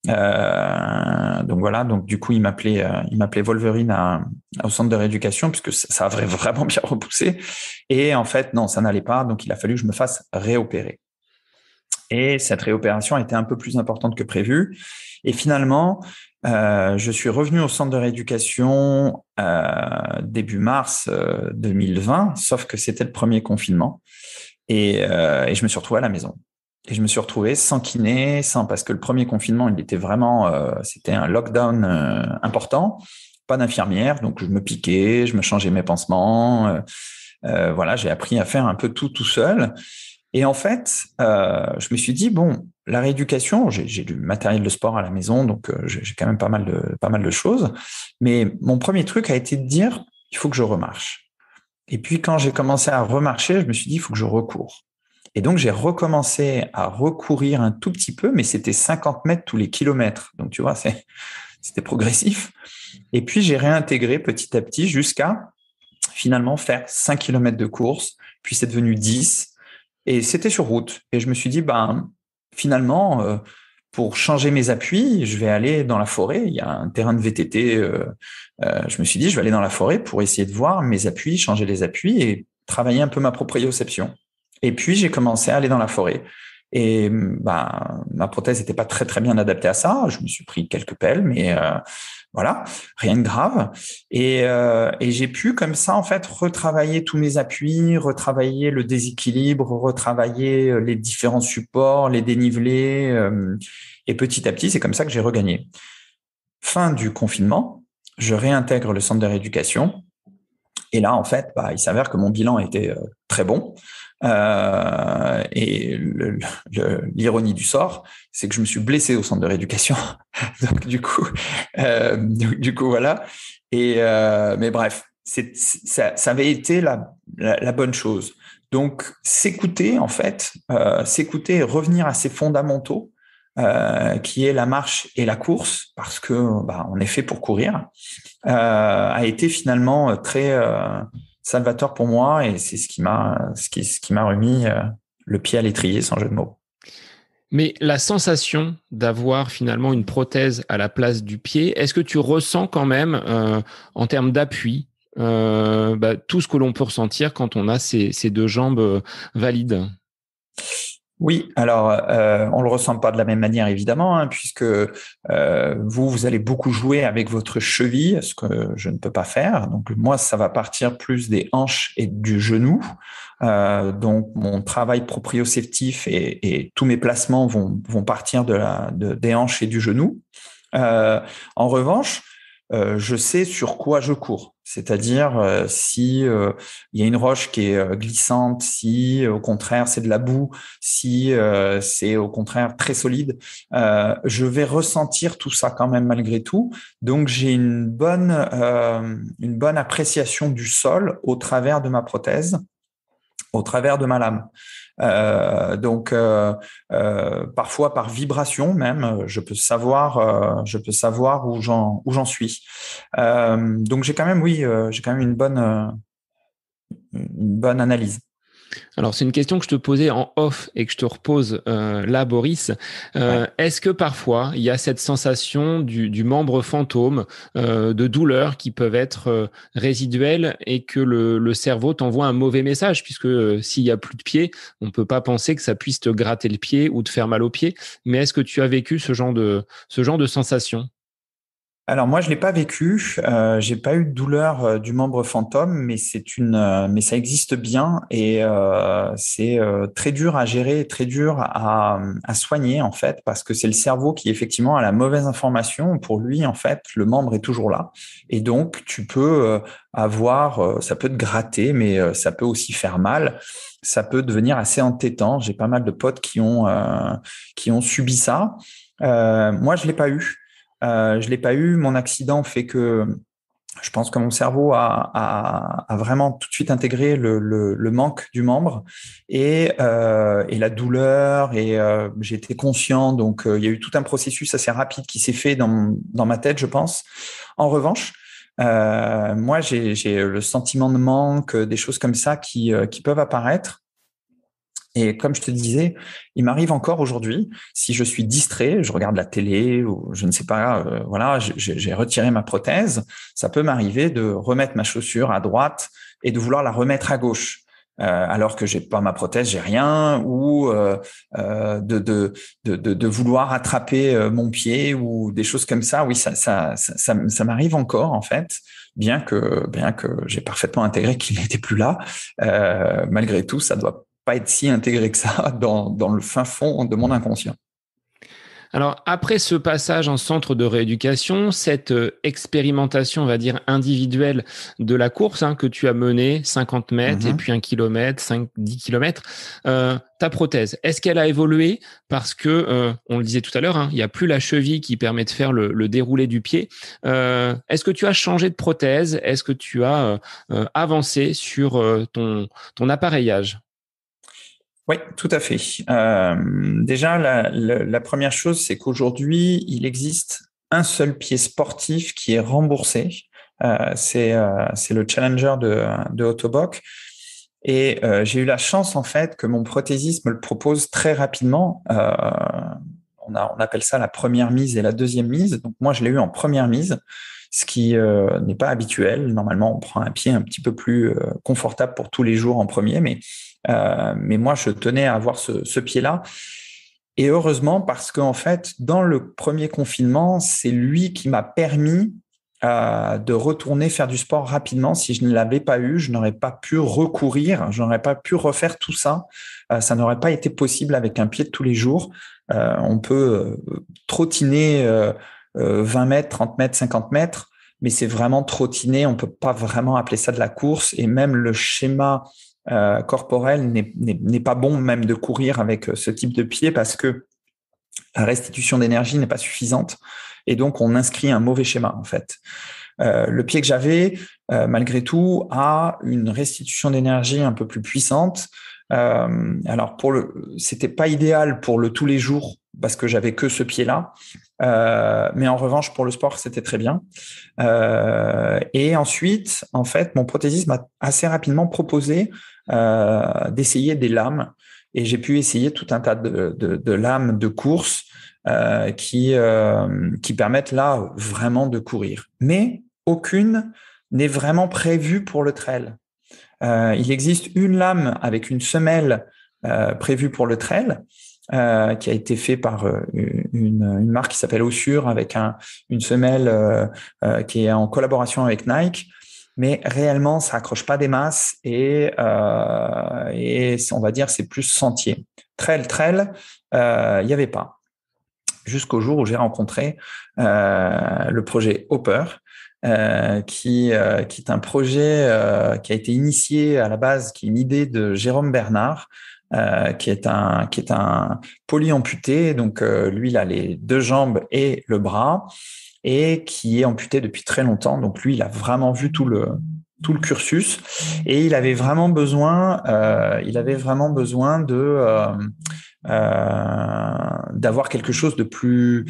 S2: Donc voilà, donc du coup il m'appelait Wolverine au centre de rééducation puisque ça avait vraiment bien repoussé et en fait non, ça n'allait pas, donc il a fallu que je me fasse réopérer et cette réopération a été un peu plus importante que prévu et finalement je suis revenu au centre de rééducation début mars 2020, sauf que c'était le premier confinement et je me suis retrouvé à la maison. Et je me suis retrouvé sans kiné, parce que le premier confinement, il était vraiment, c'était un lockdown important, pas d'infirmière, donc je me piquais, je me changeais mes pansements, voilà, j'ai appris à faire un peu tout seul. Et en fait, je me suis dit bon, la rééducation, j'ai du matériel de sport à la maison, donc j'ai quand même pas mal de choses. Mais mon premier truc a été de dire il faut que je remarche. Et puis quand j'ai commencé à remarcher, je me suis dit il faut que je recours. Et donc, j'ai recommencé à recourir un tout petit peu, mais c'était 50 mètres tous les kilomètres. Donc, tu vois, c'était progressif. Et puis, j'ai réintégré petit à petit jusqu'à finalement faire 5 kilomètres de course. Puis, c'est devenu 10. Et c'était sur route. Et je me suis dit, finalement, pour changer mes appuis, je vais aller dans la forêt. Il y a un terrain de VTT. Je me suis dit, je vais aller dans la forêt pour essayer de voir mes appuis, changer les appuis et travailler un peu ma proprioception. Et puis, j'ai commencé à aller dans la forêt. Et ma prothèse n'était pas très, très bien adaptée à ça. Je me suis pris quelques pelles, mais voilà, rien de grave. Et j'ai pu, comme ça, en fait, retravailler tous mes appuis, retravailler le déséquilibre, retravailler les différents supports, les dénivelés. Et petit à petit, c'est comme ça que j'ai regagné. Fin du confinement, je réintègre le centre de rééducation. Et là, en fait, il s'avère que mon bilan était très bon. Et l'ironie du sort, c'est que je me suis blessé au centre de rééducation. Donc du coup, voilà. Mais bref, ça avait été la bonne chose. Donc s'écouter en fait, s'écouter et revenir à ses fondamentaux, qui est la marche et la course, parce que on est fait pour courir, a été finalement très salvateur pour moi et c'est ce qui m'a remis le pied à l'étrier, sans jeu de mots.
S1: Mais la sensation d'avoir finalement une prothèse à la place du pied, est-ce que tu ressens quand même en termes d'appui tout ce que l'on peut ressentir quand on a ces deux jambes valides.
S2: Oui, alors on le ressent pas de la même manière évidemment, hein, puisque vous allez beaucoup jouer avec votre cheville, ce que je ne peux pas faire. Donc moi, ça va partir plus des hanches et du genou. Donc mon travail proprioceptif et tous mes placements vont partir des hanches et du genou. En revanche, je sais sur quoi je cours. C'est-à-dire si il y a une roche qui est glissante, si au contraire c'est de la boue, si c'est au contraire très solide, je vais ressentir tout ça quand même malgré tout. Donc j'ai une bonne appréciation du sol au travers de ma prothèse, au travers de ma lame. Donc parfois par vibration même, je peux savoir où j'en suis. Donc j'ai quand même une bonne analyse.
S1: Alors, c'est une question que je te posais en off et que je te repose là, Boris.
S2: Ouais.
S1: Est-ce que parfois, il y a cette sensation du membre fantôme, de douleur qui peuvent être résiduelles et que le cerveau t'envoie un mauvais message, puisque s'il n'y a plus de pied, on ne peut pas penser que ça puisse te gratter le pied ou te faire mal au pied. Mais est-ce que tu as vécu ce genre de sensation?
S2: Alors moi je l'ai pas vécu, j'ai pas eu de douleur du membre fantôme, mais ça existe bien et c'est très dur à gérer, très dur à soigner en fait, parce que c'est le cerveau qui effectivement a la mauvaise information. Pour lui en fait, le membre est toujours là et donc tu peux ça peut te gratter, mais ça peut aussi faire mal. Ça peut devenir assez entêtant. J'ai pas mal de potes qui ont subi ça. Moi je l'ai pas eu. Je l'ai pas eu. Mon accident fait que je pense que mon cerveau a vraiment tout de suite intégré le manque du membre et la douleur. Et j'ai été conscient. Donc, il y a eu tout un processus assez rapide qui s'est fait dans ma tête, je pense. En revanche, moi, j'ai le sentiment de manque, des choses comme ça qui peuvent apparaître. Et comme je te disais, il m'arrive encore aujourd'hui, si je suis distrait, je regarde la télé ou je ne sais pas, voilà, j'ai retiré ma prothèse, ça peut m'arriver de remettre ma chaussure à droite et de vouloir la remettre à gauche. Alors que j'ai pas ma prothèse, j'ai rien, ou de vouloir attraper mon pied ou des choses comme ça. Oui, ça m'arrive encore en fait, bien que j'ai parfaitement intégré qu'il n'était plus là. Malgré tout, ça doit pas être si intégré que ça dans le fin fond de mon inconscient.
S1: Alors, après ce passage en centre de rééducation, cette expérimentation, on va dire, individuelle de la course que tu as menée, 50 mètres et puis 1 kilomètre, 10 kilomètres, ta prothèse, est-ce qu'elle a évolué? Parce que, on le disait tout à l'heure, il n'y a plus la cheville qui permet de faire le déroulé du pied. Est-ce que tu as changé de prothèse? Est-ce que tu as avancé sur ton appareillage?
S2: Oui, tout à fait. Déjà, la première chose, c'est qu'aujourd'hui, il existe un seul pied sportif qui est remboursé. C'est le Challenger de Ottobock. Et j'ai eu la chance, en fait, que mon prothésiste me le propose très rapidement. On appelle ça la première mise et la deuxième mise. Donc, moi, je l'ai eu en première mise, ce qui n'est pas habituel. Normalement, on prend un pied un petit peu plus confortable pour tous les jours en premier, mais moi, je tenais à avoir ce pied-là. Et heureusement, parce qu'en fait, dans le premier confinement, c'est lui qui m'a permis de retourner faire du sport rapidement. Si je ne l'avais pas eu, je n'aurais pas pu recourir, je n'aurais pas pu refaire tout ça. Ça n'aurait pas été possible avec un pied de tous les jours. On peut trottiner 20 mètres, 30 mètres, 50 mètres, mais c'est vraiment trottiner. On peut pas vraiment appeler ça de la course. Et même le schéma corporel n'est pas bon même de courir avec ce type de pied parce que la restitution d'énergie n'est pas suffisante et donc on inscrit un mauvais schéma en fait. Le pied que j'avais, malgré tout, a une restitution d'énergie un peu plus puissante. Alors c'était pas idéal pour le tous les jours parce que j'avais que ce pied-là, mais en revanche pour le sport c'était très bien. Et ensuite, en fait, mon prothésiste m'a assez rapidement proposé d'essayer des lames et j'ai pu essayer tout un tas de lames de course qui permettent là vraiment de courir, mais aucune n'est vraiment prévu pour le trail. Il existe une lame avec une semelle prévue pour le trail, qui a été fait par une marque qui s'appelle Ossure, avec une semelle qui est en collaboration avec Nike. Mais réellement, ça accroche pas des masses et on va dire c'est plus sentier. Trail, il y avait pas. Jusqu'au jour où j'ai rencontré le projet Hopper, qui est un projet qui a été initié à la base, qui est une idée de Jérôme Bernard, qui est un polyamputé. Donc lui, il a les 2 jambes et le bras, et qui est amputé depuis très longtemps. Donc lui, il a vraiment vu tout le cursus, et il avait vraiment besoin d'avoir quelque chose de plus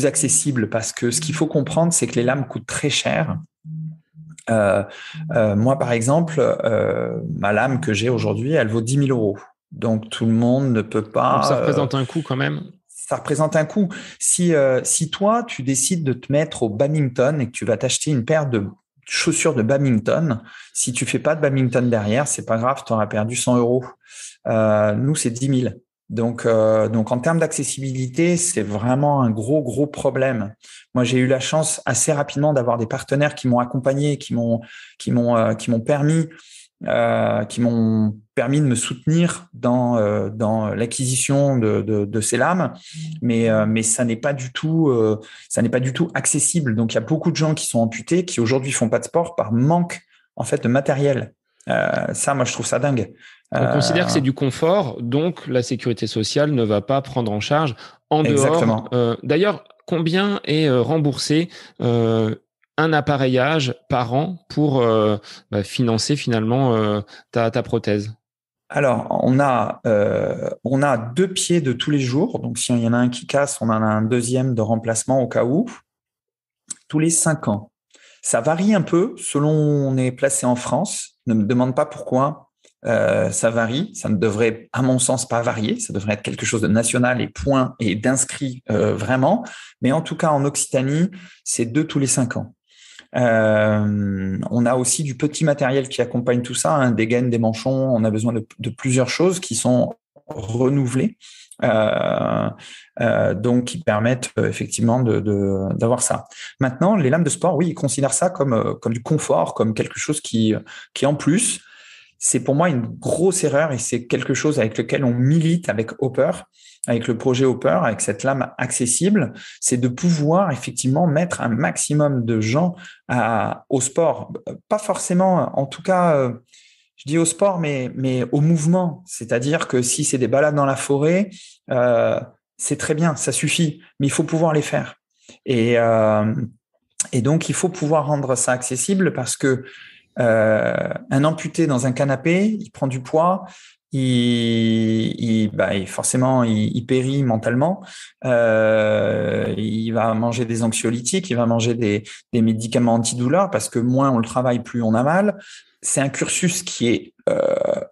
S2: accessible, parce que ce qu'il faut comprendre, c'est que les lames coûtent très cher. Moi, par exemple, ma lame que j'ai aujourd'hui, elle vaut 10 000 euros. Donc, tout le monde ne peut pas...
S1: Donc, ça représente un coût quand même.
S2: Ça représente un coût. Si toi, tu décides de te mettre au badminton et que tu vas t'acheter une paire de chaussures de badminton, si tu fais pas de badminton derrière, c'est pas grave, tu auras perdu 100 euros. Nous, c'est 10 000. Donc, en termes d'accessibilité, c'est vraiment un gros problème. Moi, j'ai eu la chance assez rapidement d'avoir des partenaires qui m'ont accompagné, qui m'ont permis de me soutenir dans l'acquisition de ces lames, mais ça n'est pas du tout accessible. Donc, il y a beaucoup de gens qui sont amputés, qui aujourd'hui font pas de sport par manque en fait de matériel. Ça, moi, je trouve ça dingue.
S1: On considère que c'est du confort, donc la sécurité sociale ne va pas prendre en charge en
S2: Exactement.
S1: dehors. D'ailleurs, combien est remboursé un appareillage par an pour financer finalement ta prothèse?
S2: Alors, on a 2 pieds de tous les jours. Donc, s'il y en a un qui casse, on en a un deuxième de remplacement au cas où, tous les 5 ans. Ça varie un peu selon où on est placé en France. Ne me demande pas pourquoi. Ça varie. Ça ne devrait, à mon sens, pas varier. Ça devrait être quelque chose de national et point, et d'inscrit vraiment. Mais en tout cas, en Occitanie, c'est 2 tous les 5 ans. On a aussi du petit matériel qui accompagne tout ça, hein, des gaines, des manchons. On a besoin de plusieurs choses qui sont renouvelées, donc qui permettent effectivement d'avoir ça. Maintenant, les lames de sport, oui, ils considèrent ça comme du confort, comme quelque chose qui en plus. C'est pour moi une grosse erreur, et c'est quelque chose avec lequel on milite avec Hopper, avec le projet Hopper, avec cette lame accessible, c'est de pouvoir effectivement mettre un maximum de gens au sport. Pas forcément, en tout cas, je dis au sport, mais au mouvement. C'est-à-dire que si c'est des balades dans la forêt, c'est très bien, ça suffit, mais il faut pouvoir les faire. Et donc, il faut pouvoir rendre ça accessible, parce que un amputé dans un canapé, il prend du poids, forcément, il périt mentalement. Il va manger des anxiolytiques, il va manger des médicaments antidouleurs, parce que moins on le travaille, plus on a mal. C'est un cursus qui est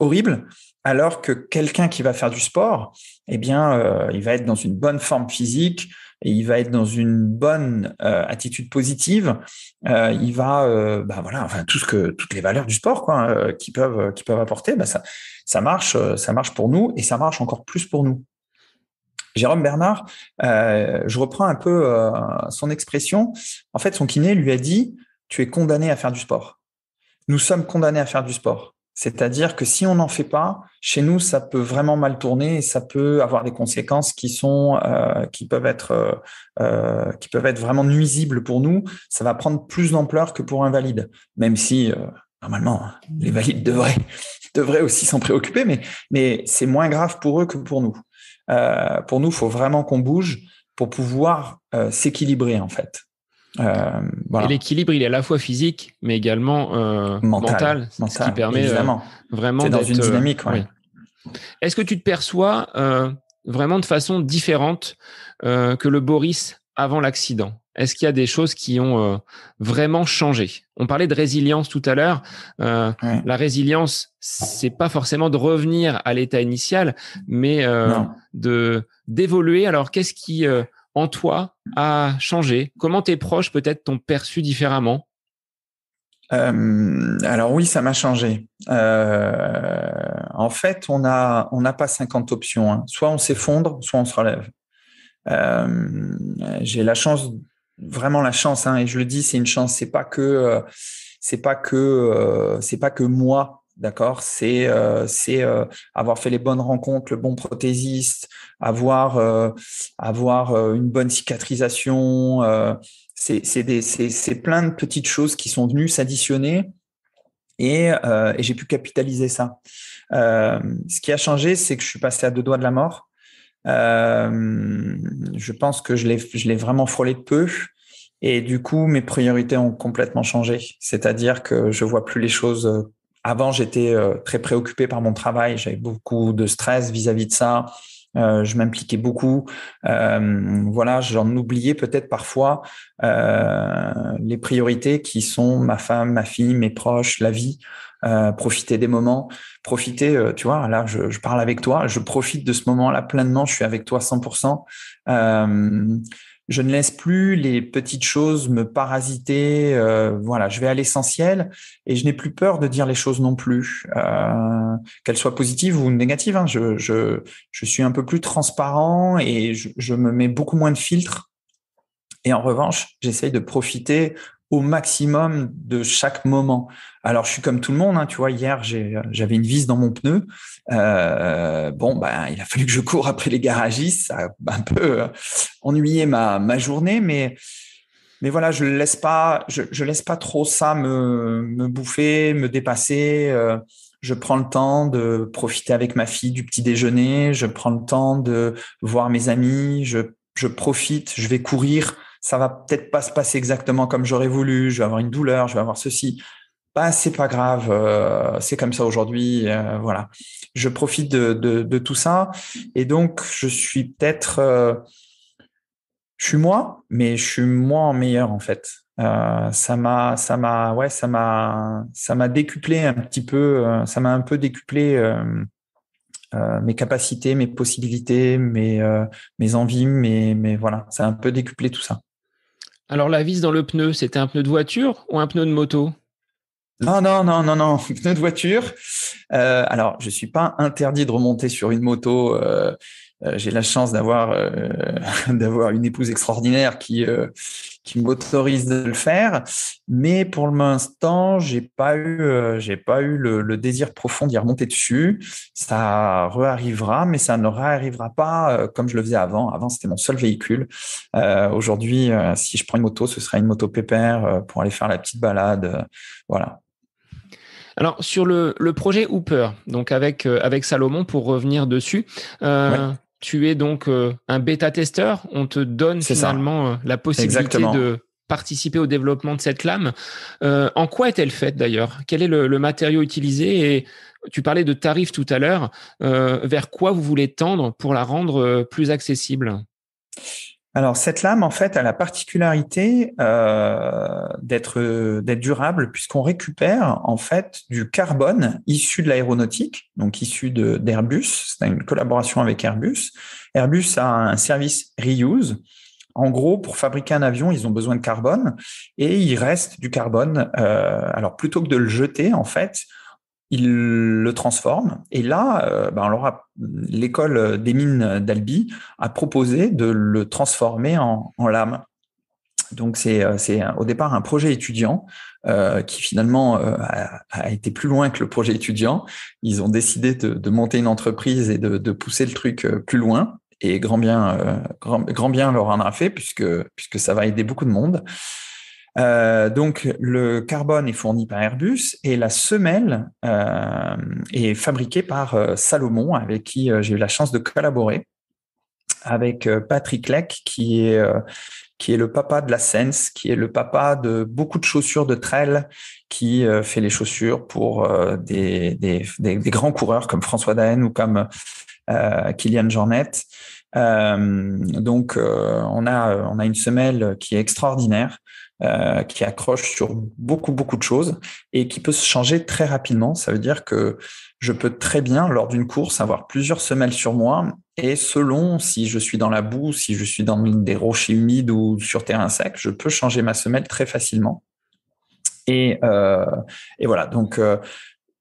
S2: horrible. Alors que quelqu'un qui va faire du sport, eh bien, il va être dans une bonne forme physique, et il va être dans une bonne attitude positive. Il va, toutes les valeurs du sport, quoi, qui peuvent apporter, ça marche pour nous, et ça marche encore plus pour nous. Jérôme Bernard, je reprends un peu son expression. En fait, son kiné lui a dit: tu es condamné à faire du sport. Nous sommes condamnés à faire du sport. C'est-à-dire que si on n'en fait pas, chez nous, ça peut vraiment mal tourner, et ça peut avoir des conséquences qui peuvent être vraiment nuisibles pour nous. Ça va prendre plus d'ampleur que pour un valide, même si normalement les valides devraient aussi s'en préoccuper, mais c'est moins grave pour eux que pour nous. Pour nous, il faut vraiment qu'on bouge pour pouvoir s'équilibrer, en fait.
S1: Voilà. Et l'équilibre, il est à la fois physique, mais également mental, ce qui permet
S2: évidemment.
S1: Vraiment
S2: d'être dans une dynamique.
S1: Oui. Est-ce que tu te perçois vraiment de façon différente que le Boris avant l'accident? Est-ce qu'il y a des choses qui ont vraiment changé? On parlait de résilience tout à l'heure. La résilience, c'est pas forcément de revenir à l'état initial, mais d'évoluer. Alors, qu'est-ce qui en toi a changé? Comment tes proches peut-être t'ont perçu différemment?
S2: Alors oui, ça m'a changé. En fait, on n'a pas 50 options, hein. Soit on s'effondre, soit on se relève. Euh, j'ai la chance, vraiment la chance, hein, et je le dis, c'est une chance. C'est pas que moi, d'accord. C'est avoir fait les bonnes rencontres, le bon prothésiste, avoir une bonne cicatrisation. C'est plein de petites choses qui sont venues s'additionner et j'ai pu capitaliser ça. Ce qui a changé, c'est que je suis passé à 2 doigts de la mort. Je pense que je l'ai vraiment frôlé de peu. Et du coup, mes priorités ont complètement changé. C'est-à-dire que je vois plus les choses. Avant, j'étais très préoccupé par mon travail. J'avais beaucoup de stress vis-à-vis de ça. Je m'impliquais beaucoup. Voilà, j'en oubliais peut-être parfois les priorités qui sont ma femme, ma fille, mes proches, la vie. Profiter des moments, profiter, tu vois, là, je parle avec toi, je profite de ce moment-là pleinement, je suis avec toi 100%. Je ne laisse plus les petites choses me parasiter. Voilà, je vais à l'essentiel et je n'ai plus peur de dire les choses non plus, qu'elles soient positives ou négatives, hein. Je suis un peu plus transparent et je me mets beaucoup moins de filtres. Et en revanche, j'essaye de profiter au maximum de chaque moment. Alors, je suis comme tout le monde, hein, tu vois, hier, j'avais une vis dans mon pneu. Bon, ben, il a fallu que je cours après les garagistes. Ça a un peu ennuyé ma journée, mais voilà, je laisse pas trop ça me bouffer, me dépasser. Je prends le temps de profiter avec ma fille du petit déjeuner. Je prends le temps de voir mes amis. Je profite. Je vais courir. Ça va peut-être pas se passer exactement comme j'aurais voulu. Je vais avoir une douleur. Je vais avoir ceci. Bah, c'est pas grave. C'est comme ça aujourd'hui. Voilà. Je profite de tout ça. Et donc, je suis peut-être je suis moi, mais je suis moi en meilleur en fait. Ça m'a décuplé un petit peu. Ça m'a un peu décuplé mes capacités, mes possibilités, mes envies, mais voilà, ça a un peu décuplé tout ça.
S1: Alors la vis dans le pneu, c'était un pneu de voiture ou un pneu de moto?
S2: Non, non, non, non, non, pneu de voiture. Alors, je suis pas interdit de remonter sur une moto. J'ai la chance d'avoir d'avoir une épouse extraordinaire qui m'autorise de le faire, mais pour l'instant, j'ai pas eu le désir profond d'y remonter dessus. Ça réarrivera, mais ça ne réarrivera pas comme je le faisais avant. Avant, c'était mon seul véhicule. Aujourd'hui, si je prends une moto, ce sera une moto pépère pour aller faire la petite balade. Voilà.
S1: Alors sur le projet Hooper, donc avec Salomon pour revenir dessus,
S2: Ouais,
S1: tu es donc un bêta-testeur. On te donne
S2: c'est ça.
S1: finalement la possibilité
S2: Exactement.
S1: de participer au développement de cette lame. En quoi est-elle faite d'ailleurs? Quel est le matériau utilisé? Et tu parlais de tarifs tout à l'heure. Vers quoi vous voulez tendre pour la rendre plus accessible?
S2: Alors, cette lame, en fait, a la particularité d'être durable puisqu'on récupère en fait du carbone issu de l'aéronautique, donc issu d'Airbus. C'est une collaboration avec Airbus. Airbus a un service reuse. En gros, pour fabriquer un avion, ils ont besoin de carbone et il reste du carbone. Alors, plutôt que de le jeter, en fait, il le transforme. Et là, l'école des mines d'Albi a proposé de le transformer en lame. Donc, c'est au départ un projet étudiant qui finalement a été plus loin que le projet étudiant. Ils ont décidé de monter une entreprise et de pousser le truc plus loin. Et grand bien leur en a fait puisque ça va aider beaucoup de monde. Donc, le carbone est fourni par Airbus et la semelle est fabriquée par Salomon, avec qui j'ai eu la chance de collaborer, avec Patrick Leck, qui est le papa de la Sense, qui est le papa de beaucoup de chaussures de trail, qui fait les chaussures pour des grands coureurs comme François Daen ou comme Kylian Jornet. Donc, on a une semelle qui est extraordinaire, qui accroche sur beaucoup de choses et qui peut se changer très rapidement. Ça veut dire que je peux très bien, lors d'une course, avoir plusieurs semelles sur moi et selon si je suis dans la boue, si je suis dans des rochers humides ou sur terrain sec, je peux changer ma semelle très facilement. Et voilà, donc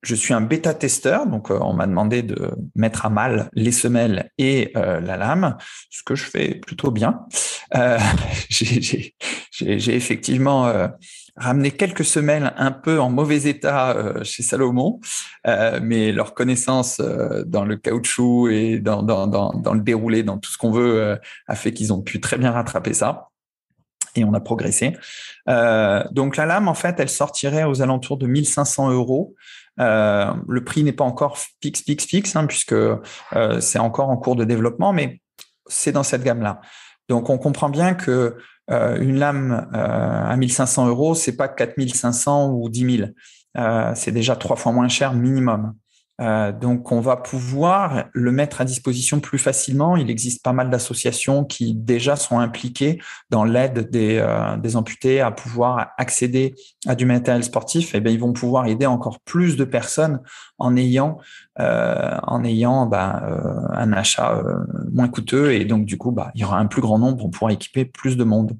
S2: je suis un bêta-testeur, donc on m'a demandé de mettre à mal les semelles et la lame, ce que je fais plutôt bien. Euh, j'ai effectivement ramené quelques semelles un peu en mauvais état chez Salomon, mais leur connaissance dans le caoutchouc et dans le déroulé, dans tout ce qu'on veut, a fait qu'ils ont pu très bien rattraper ça. Et on a progressé. Donc la lame, en fait, elle sortirait aux alentours de 1 500 euros. Le prix n'est pas encore fixe, hein, puisque c'est encore en cours de développement, mais c'est dans cette gamme-là. Donc on comprend bien que une lame à 1 500 euros, c'est pas 4 500 ou 10 000. C'est déjà 3 fois moins cher minimum. Donc, on va pouvoir le mettre à disposition plus facilement. Il existe pas mal d'associations qui déjà sont impliquées dans l'aide des amputés à pouvoir accéder à du matériel sportif. Et bien, ils vont pouvoir aider encore plus de personnes en ayant un achat moins coûteux. Et donc, du coup, il y aura un plus grand nombre pour pouvoir équiper plus de monde.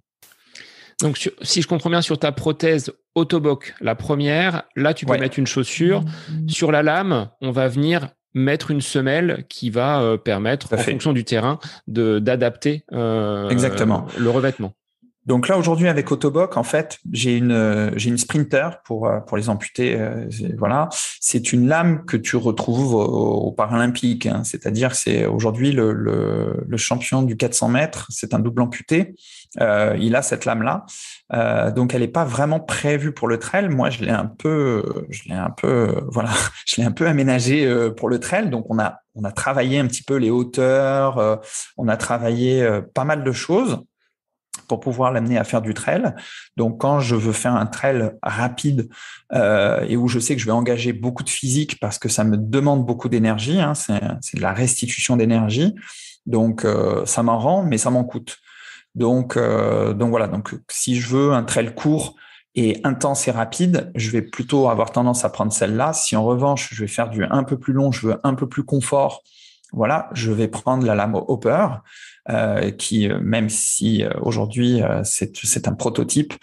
S1: Donc, si je comprends bien, sur ta prothèse Autoboc, la première, là, tu peux mettre une chaussure. Sur la lame, on va venir mettre une semelle qui va permettre, en fonction du terrain, d'adapter
S2: Exactement.
S1: le revêtement.
S2: Donc là, aujourd'hui, avec Autoboc, en fait, j'ai une Sprinter pour les amputés. Voilà, c'est une lame que tu retrouves au Paralympique. Hein. C'est-à-dire, c'est aujourd'hui le champion du 400 mètres. C'est un double amputé. Il a cette lame-là. Donc, elle n'est pas vraiment prévue pour le trail. Moi, je l'ai un peu aménagée pour le trail. Donc, on a travaillé un petit peu les hauteurs. On a travaillé pas mal de choses pour pouvoir l'amener à faire du trail. Donc, quand je veux faire un trail rapide et où je sais que je vais engager beaucoup de physique parce que ça me demande beaucoup d'énergie, hein, c'est de la restitution d'énergie. Donc, ça m'en rend, mais ça m'en coûte. Donc voilà. Donc, si je veux un trail court et intense et rapide, je vais plutôt avoir tendance à prendre celle-là. Si en revanche, je vais faire du un peu plus long, je veux un peu plus confort, voilà, je vais prendre la lame Hopper, qui, même si aujourd'hui c'est un prototype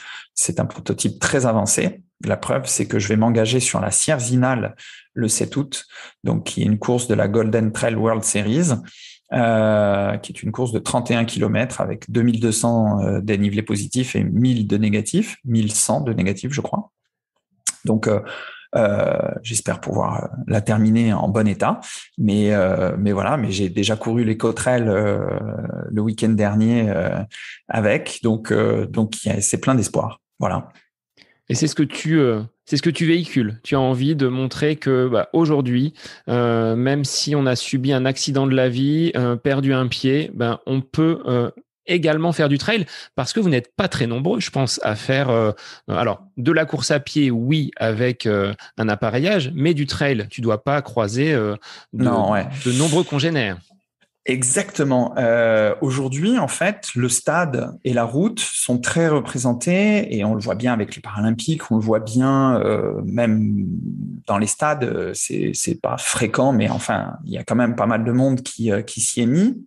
S2: très avancé. La preuve, c'est que je vais m'engager sur la Sierzinal le 7 août, donc qui est une course de la Golden Trail World Series, qui est une course de 31 km avec 2200 dénivelés positifs et 1000 de négatifs, 1100 de négatifs, je crois. Donc, j'espère pouvoir la terminer en bon état, mais voilà. Mais j'ai déjà couru les Cotterelles le week-end dernier avec, donc c'est plein d'espoir. Voilà.
S1: Et c'est ce que tu véhicules. Tu as envie de montrer que aujourd'hui, même si on a subi un accident de la vie, perdu un pied, on peut également faire du trail, parce que vous n'êtes pas très nombreux, je pense, à faire alors de la course à pied, oui, avec un appareillage, mais du trail, tu dois pas croiser de nombreux congénères.
S2: Exactement. Aujourd'hui, en fait, le stade et la route sont très représentés, et on le voit bien avec les Paralympiques, on le voit bien même dans les stades. C'est pas fréquent, mais enfin, il y a quand même pas mal de monde qui s'y est mis.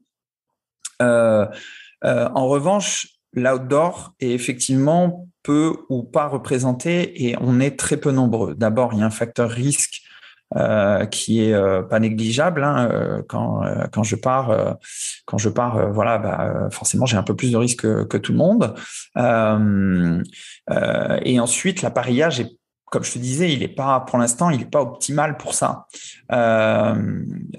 S2: En revanche, l'outdoor est effectivement peu ou pas représenté, et on est très peu nombreux. D'abord, il y a un facteur risque qui est pas négligeable, hein. Quand je pars, forcément j'ai un peu plus de risque que tout le monde. Et ensuite, l'appareillage est, comme je te disais, pour l'instant, il est pas optimal pour ça.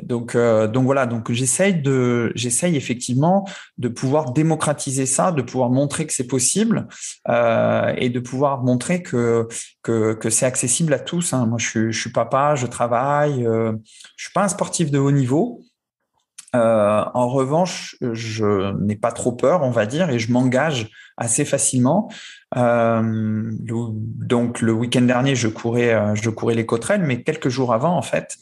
S2: Donc voilà. Donc j'essaye effectivement de pouvoir démocratiser ça, de pouvoir montrer que c'est possible, et de pouvoir montrer que c'est accessible à tous. Hein. Moi, je suis papa, je travaille, je suis pas un sportif de haut niveau. En revanche, je n'ai pas trop peur, on va dire, et je m'engage assez facilement. Donc le week-end dernier, je courais les Cotterelles, mais quelques jours avant, en fait,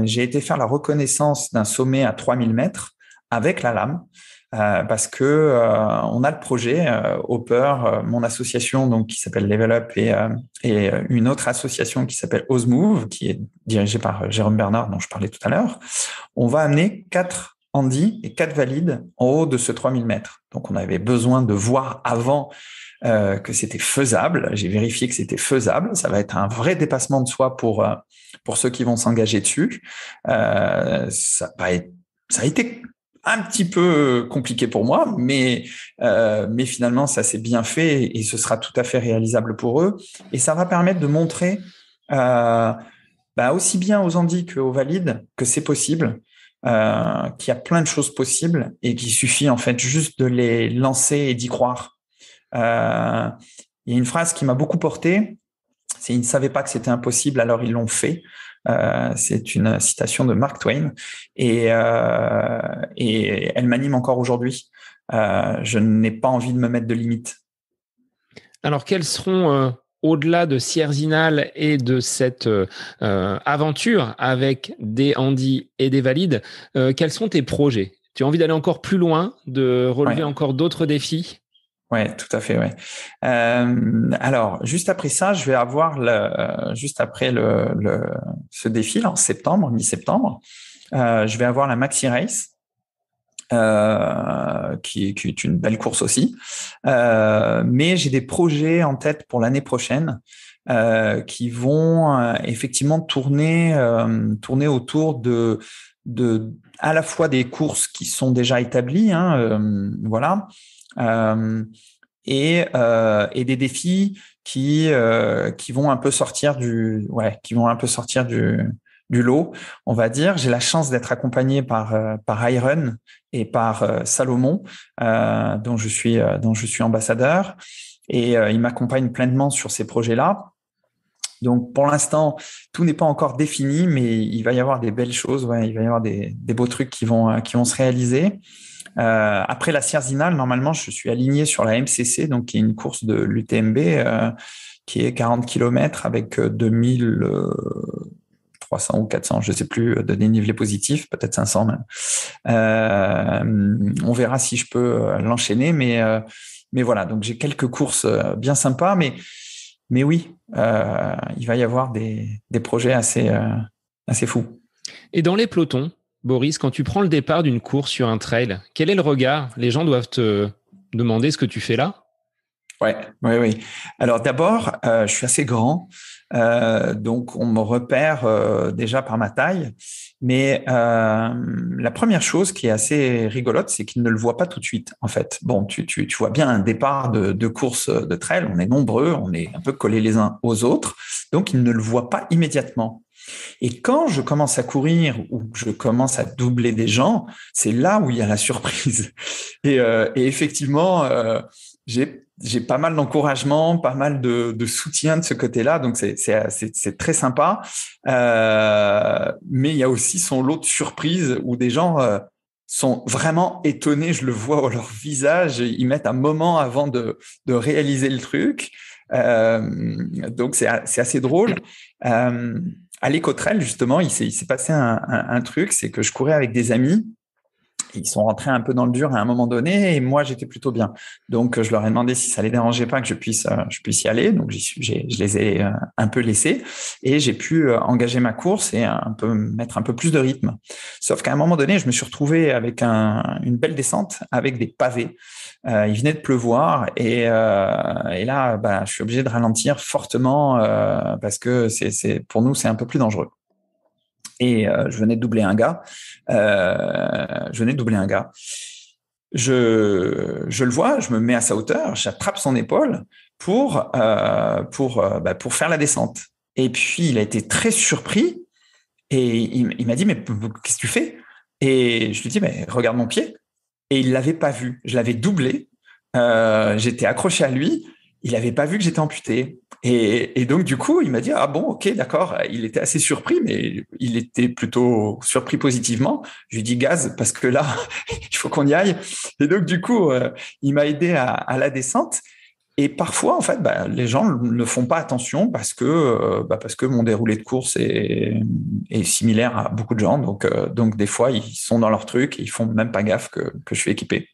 S2: j'ai été faire la reconnaissance d'un sommet à 3000 mètres avec la lame. Parce que on a le projet Hopper, mon association donc qui s'appelle Level Up, et une autre association qui s'appelle Osmove, qui est dirigée par Jérôme Bernard, dont je parlais tout à l'heure. On va amener 4 handi et 4 valides en haut de ce 3000 mètres. Donc, on avait besoin de voir avant que c'était faisable. J'ai vérifié que c'était faisable. Ça va être un vrai dépassement de soi pour ceux qui vont s'engager dessus. Ça a été un petit peu compliqué pour moi, mais finalement, ça s'est bien fait et ce sera tout à fait réalisable pour eux. Et ça va permettre de montrer aussi bien aux handis qu'aux valides que c'est possible, qu'il y a plein de choses possibles et qu'il suffit en fait juste de les lancer et d'y croire. Il y a une phrase qui m'a beaucoup porté, c'est « Ils ne savaient pas que c'était impossible, alors ils l'ont fait ». C'est une citation de Mark Twain et elle m'anime encore aujourd'hui. Je n'ai pas envie de me mettre de limites.
S1: Alors, quels seront, au-delà de Sierzinal et de cette aventure avec des handis et des valides, quels sont tes projets? Tu as envie d'aller encore plus loin, de relever encore d'autres défis?
S2: Ouais, tout à fait, ouais. Alors, juste après ça, je vais avoir juste après ce défi, là, en septembre, mi-septembre, je vais avoir la Maxi Race, qui est une belle course aussi. Mais j'ai des projets en tête pour l'année prochaine, qui vont effectivement tourner autour de à la fois des courses qui sont déjà établies, voilà. Et des défis qui vont un peu sortir du lot, on va dire. J'ai la chance d'être accompagné par Iron et par Salomon, dont je suis ambassadeur, et ils m'accompagnent pleinement sur ces projets-là. Donc, pour l'instant, tout n'est pas encore défini, mais il va y avoir des belles choses. Ouais, il va y avoir des beaux trucs qui vont se réaliser. Après la Sierzinal, normalement, je suis aligné sur la MCC, donc qui est une course de l'UTMB, qui est 40 km avec 2300 ou 400, je ne sais plus, de dénivelé positif, peut-être 500 même. On verra si je peux l'enchaîner, mais voilà. Donc j'ai quelques courses bien sympas, mais oui, il va y avoir des projets assez fous.
S1: Et dans les pelotons, Boris, quand tu prends le départ d'une course sur un trail, quel est le regard? Les gens doivent te demander ce que tu fais là?
S2: Oui. Alors d'abord, je suis assez grand, donc on me repère déjà par ma taille. Mais la première chose qui est assez rigolote, c'est qu'ils ne le voient pas tout de suite, en fait. Bon, tu vois bien un départ de course de trail, on est nombreux, on est un peu collés les uns aux autres, donc ils ne le voient pas immédiatement. Et quand je commence à courir ou que je commence à doubler des gens, c'est là où il y a la surprise. Et effectivement, j'ai pas mal d'encouragement, pas mal de soutien de ce côté-là, donc c'est très sympa. Mais il y a aussi son lot de surprises où des gens sont vraiment étonnés. Je le vois à leur visage, ils mettent un moment avant de réaliser le truc. Donc c'est assez drôle. À l'Écotrail, justement, il s'est passé un truc, c'est que je courais avec des amis. Ils sont rentrés un peu dans le dur à un moment donné et moi, j'étais plutôt bien. Donc, je leur ai demandé si ça les dérangeait pas que je puisse y aller. Donc, je les ai un peu laissés et j'ai pu engager ma course et mettre un peu plus de rythme. Sauf qu'à un moment donné, je me suis retrouvé avec une belle descente avec des pavés. Il venait de pleuvoir et là, je suis obligé de ralentir fortement parce que pour nous, c'est un peu plus dangereux. Et je venais de doubler un gars. Je le vois, je me mets à sa hauteur, j'attrape son épaule pour faire la descente. Et puis, il a été très surpris et il m'a dit « Mais qu'est-ce que tu fais ?» Et je lui dis « Mais regarde mon pied ». Et il l'avait pas vu. Je l'avais doublé. J'étais accroché à lui. Il n'avait pas vu que j'étais amputé. Et donc, du coup, il m'a dit « Ah bon, ok, d'accord ». Il était assez surpris, mais il était plutôt surpris positivement. Je lui ai dit « Gaz, parce que là, il faut qu'on y aille ». Et donc, du coup, il m'a aidé à la descente. Et parfois, en fait, les gens ne font pas attention parce que mon déroulé de course est similaire à beaucoup de gens. Donc, des fois, ils sont dans leur truc et ils font même pas gaffe que je suis équipé.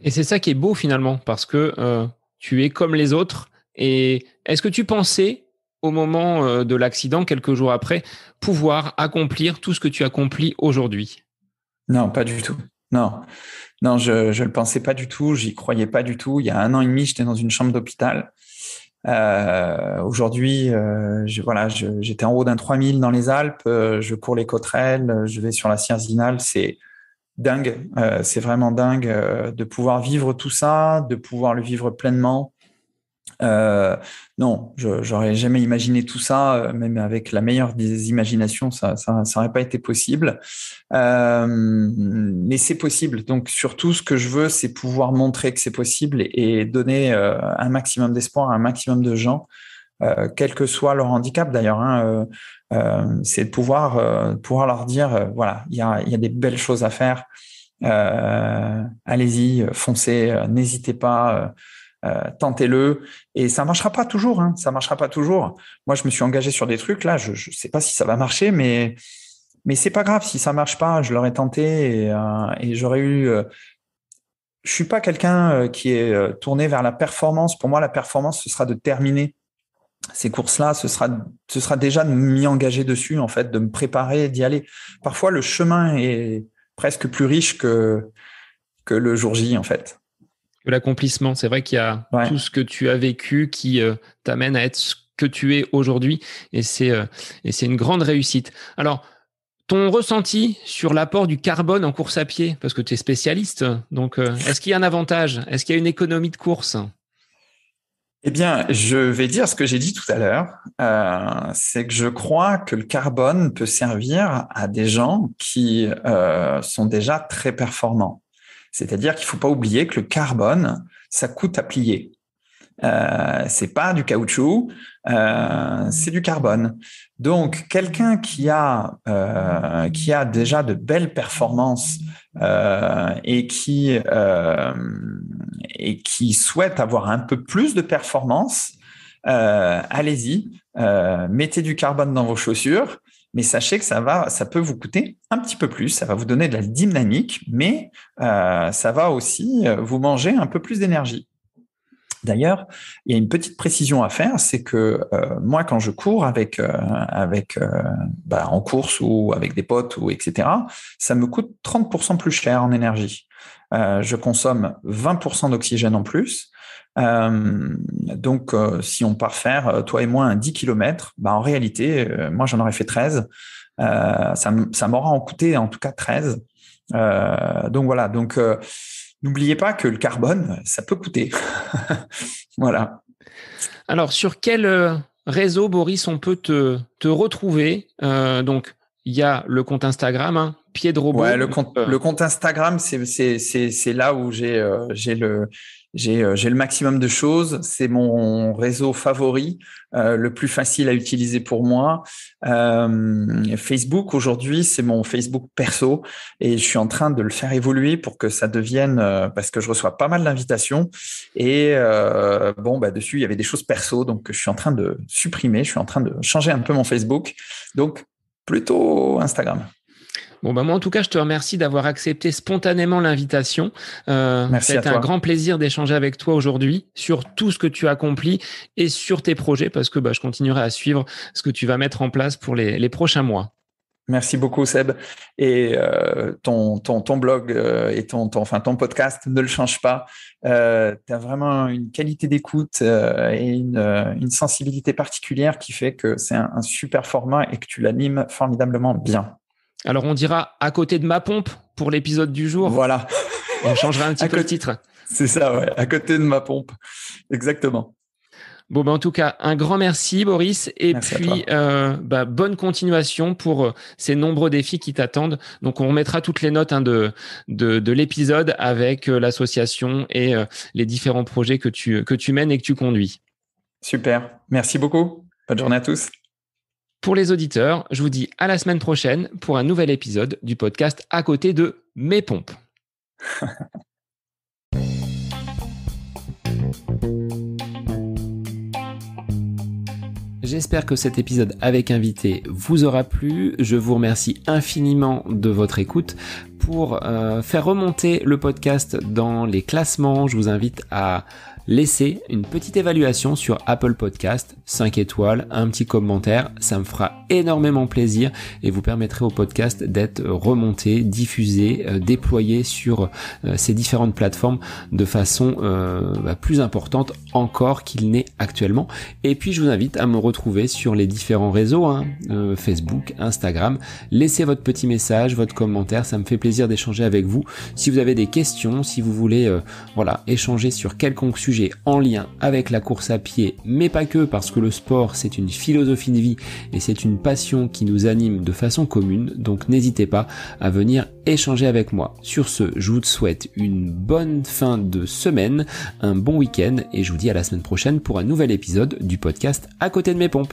S1: Et c'est ça qui est beau finalement, parce que tu es comme les autres. Et est-ce que tu pensais, au moment de l'accident, quelques jours après, pouvoir accomplir tout ce que tu accomplis aujourd'hui?
S2: Non, pas du tout. Non, non, je le pensais pas du tout. J'y croyais pas du tout. Il y a 1 an et demi, j'étais dans une chambre d'hôpital. Aujourd'hui, j'étais en haut d'un 3000 dans les Alpes. Je cours les Cotterelles. Je vais sur la Sierzinal. C'est dingue. C'est vraiment dingue de pouvoir vivre tout ça, de pouvoir le vivre pleinement. Non, j'aurais jamais imaginé tout ça, même avec la meilleure des imaginations, ça aurait pas été possible. Mais c'est possible. Donc surtout, ce que je veux, c'est pouvoir montrer que c'est possible et donner un maximum d'espoir à un maximum de gens, quel que soit leur handicap d'ailleurs. Hein, c'est de pouvoir leur dire, voilà, il y a des belles choses à faire. Allez-y, foncez, n'hésitez pas. Tentez-le et ça marchera pas toujours, hein, ça marchera pas toujours. Moi, je me suis engagé sur des trucs là, je sais pas si ça va marcher, mais c'est pas grave si ça marche pas. Je l'aurais tenté et j'aurais eu. Je suis pas quelqu'un qui est tourné vers la performance. Pour moi, la performance, ce sera de terminer ces courses-là. Ce sera déjà de m'y engager dessus, en fait, de me préparer, d'y aller. Parfois, le chemin est presque plus riche que le jour J, en fait.
S1: L'accomplissement, c'est vrai qu'il y a tout ce que tu as vécu qui t'amène à être ce que tu es aujourd'hui et c'est une grande réussite. Alors, ton ressenti sur l'apport du carbone en course à pied, parce que tu es spécialiste, donc est-ce qu'il y a un avantage? Est-ce qu'il y a une économie de course?
S2: Eh bien, je vais dire ce que j'ai dit tout à l'heure, c'est que je crois que le carbone peut servir à des gens qui sont déjà très performants. C'est-à-dire qu'il ne faut pas oublier que le carbone, ça coûte à plier. C'est pas du caoutchouc, c'est du carbone. Donc, quelqu'un qui a déjà de belles performances et qui souhaite avoir un peu plus de performance, allez-y, mettez du carbone dans vos chaussures. Mais sachez que ça peut vous coûter un petit peu plus, ça va vous donner de la dynamique, mais ça va aussi vous manger un peu plus d'énergie. D'ailleurs, il y a une petite précision à faire, c'est que moi, quand je cours en course ou avec des potes ou etc., ça me coûte 30% plus cher en énergie. Je consomme 20% d'oxygène en plus. Donc, si on part faire, toi et moi, un 10 km, en réalité, moi, j'en aurais fait 13. Ça m'aura en coûté en tout cas 13. Donc, voilà. Donc, n'oubliez pas que le carbone, ça peut coûter. Voilà.
S1: Alors, sur quel réseau, Boris, on peut te retrouver? Donc, il y a le compte Instagram, hein, Pied de Robot.
S2: Ouais, le compte Instagram, c'est là où j'ai le maximum de choses. C'est mon réseau favori, le plus facile à utiliser pour moi. Facebook, aujourd'hui, c'est mon Facebook perso et je suis en train de le faire évoluer pour que ça devienne, parce que je reçois pas mal d'invitations et dessus, il y avait des choses perso, donc je suis en train de supprimer, je suis en train de changer un peu mon Facebook. Donc, plutôt Instagram.
S1: Bon, moi, en tout cas, je te remercie d'avoir accepté spontanément l'invitation.
S2: Merci à toi.
S1: C'était un grand plaisir d'échanger avec toi aujourd'hui sur tout ce que tu as accompli et sur tes projets, parce que je continuerai à suivre ce que tu vas mettre en place pour les prochains mois.
S2: Merci beaucoup, Seb. Et ton blog et ton podcast ne le change pas. Tu as vraiment une qualité d'écoute et une sensibilité particulière qui fait que c'est un super format et que tu l'animes formidablement bien.
S1: Alors, on dira à côté de ma pompe pour l'épisode du jour.
S2: Voilà.
S1: On changera un petit peu le titre.
S2: C'est ça, ouais. À côté de ma pompe. Exactement.
S1: Bon, en tout cas, un grand merci, Boris. Et
S2: merci
S1: puis, bonne continuation pour ces nombreux défis qui t'attendent. Donc, on remettra toutes les notes de l'épisode avec l'association et les différents projets que tu mènes et que tu conduis.
S2: Super. Merci beaucoup. Bonne journée à tous.
S1: Pour les auditeurs, je vous dis à la semaine prochaine pour un nouvel épisode du podcast À côté de mes pompes. J'espère que cet épisode avec invité vous aura plu. Je vous remercie infiniment de votre écoute. pour faire remonter le podcast dans les classements, je vous invite à laisser une petite évaluation sur Apple Podcast, 5 étoiles, un petit commentaire, ça me fera énormément plaisir et vous permettrez au podcast d'être remonté, diffusé, déployé sur ces différentes plateformes de façon plus importante encore qu'il n'est actuellement. Et puis je vous invite à me retrouver sur les différents réseaux, Facebook, Instagram. Laissez votre petit message, votre commentaire, ça me fait plaisir d'échanger avec vous. Si vous avez des questions, si vous voulez échanger sur quelconque sujet en lien avec la course à pied, mais pas que, parce que le sport c'est une philosophie de vie et c'est une passion qui nous anime de façon commune, donc n'hésitez pas à venir échanger avec moi. Sur ce, je vous souhaite une bonne fin de semaine, un bon week-end et je vous dis à la semaine prochaine pour un nouvel épisode du podcast À côté de mes pompes.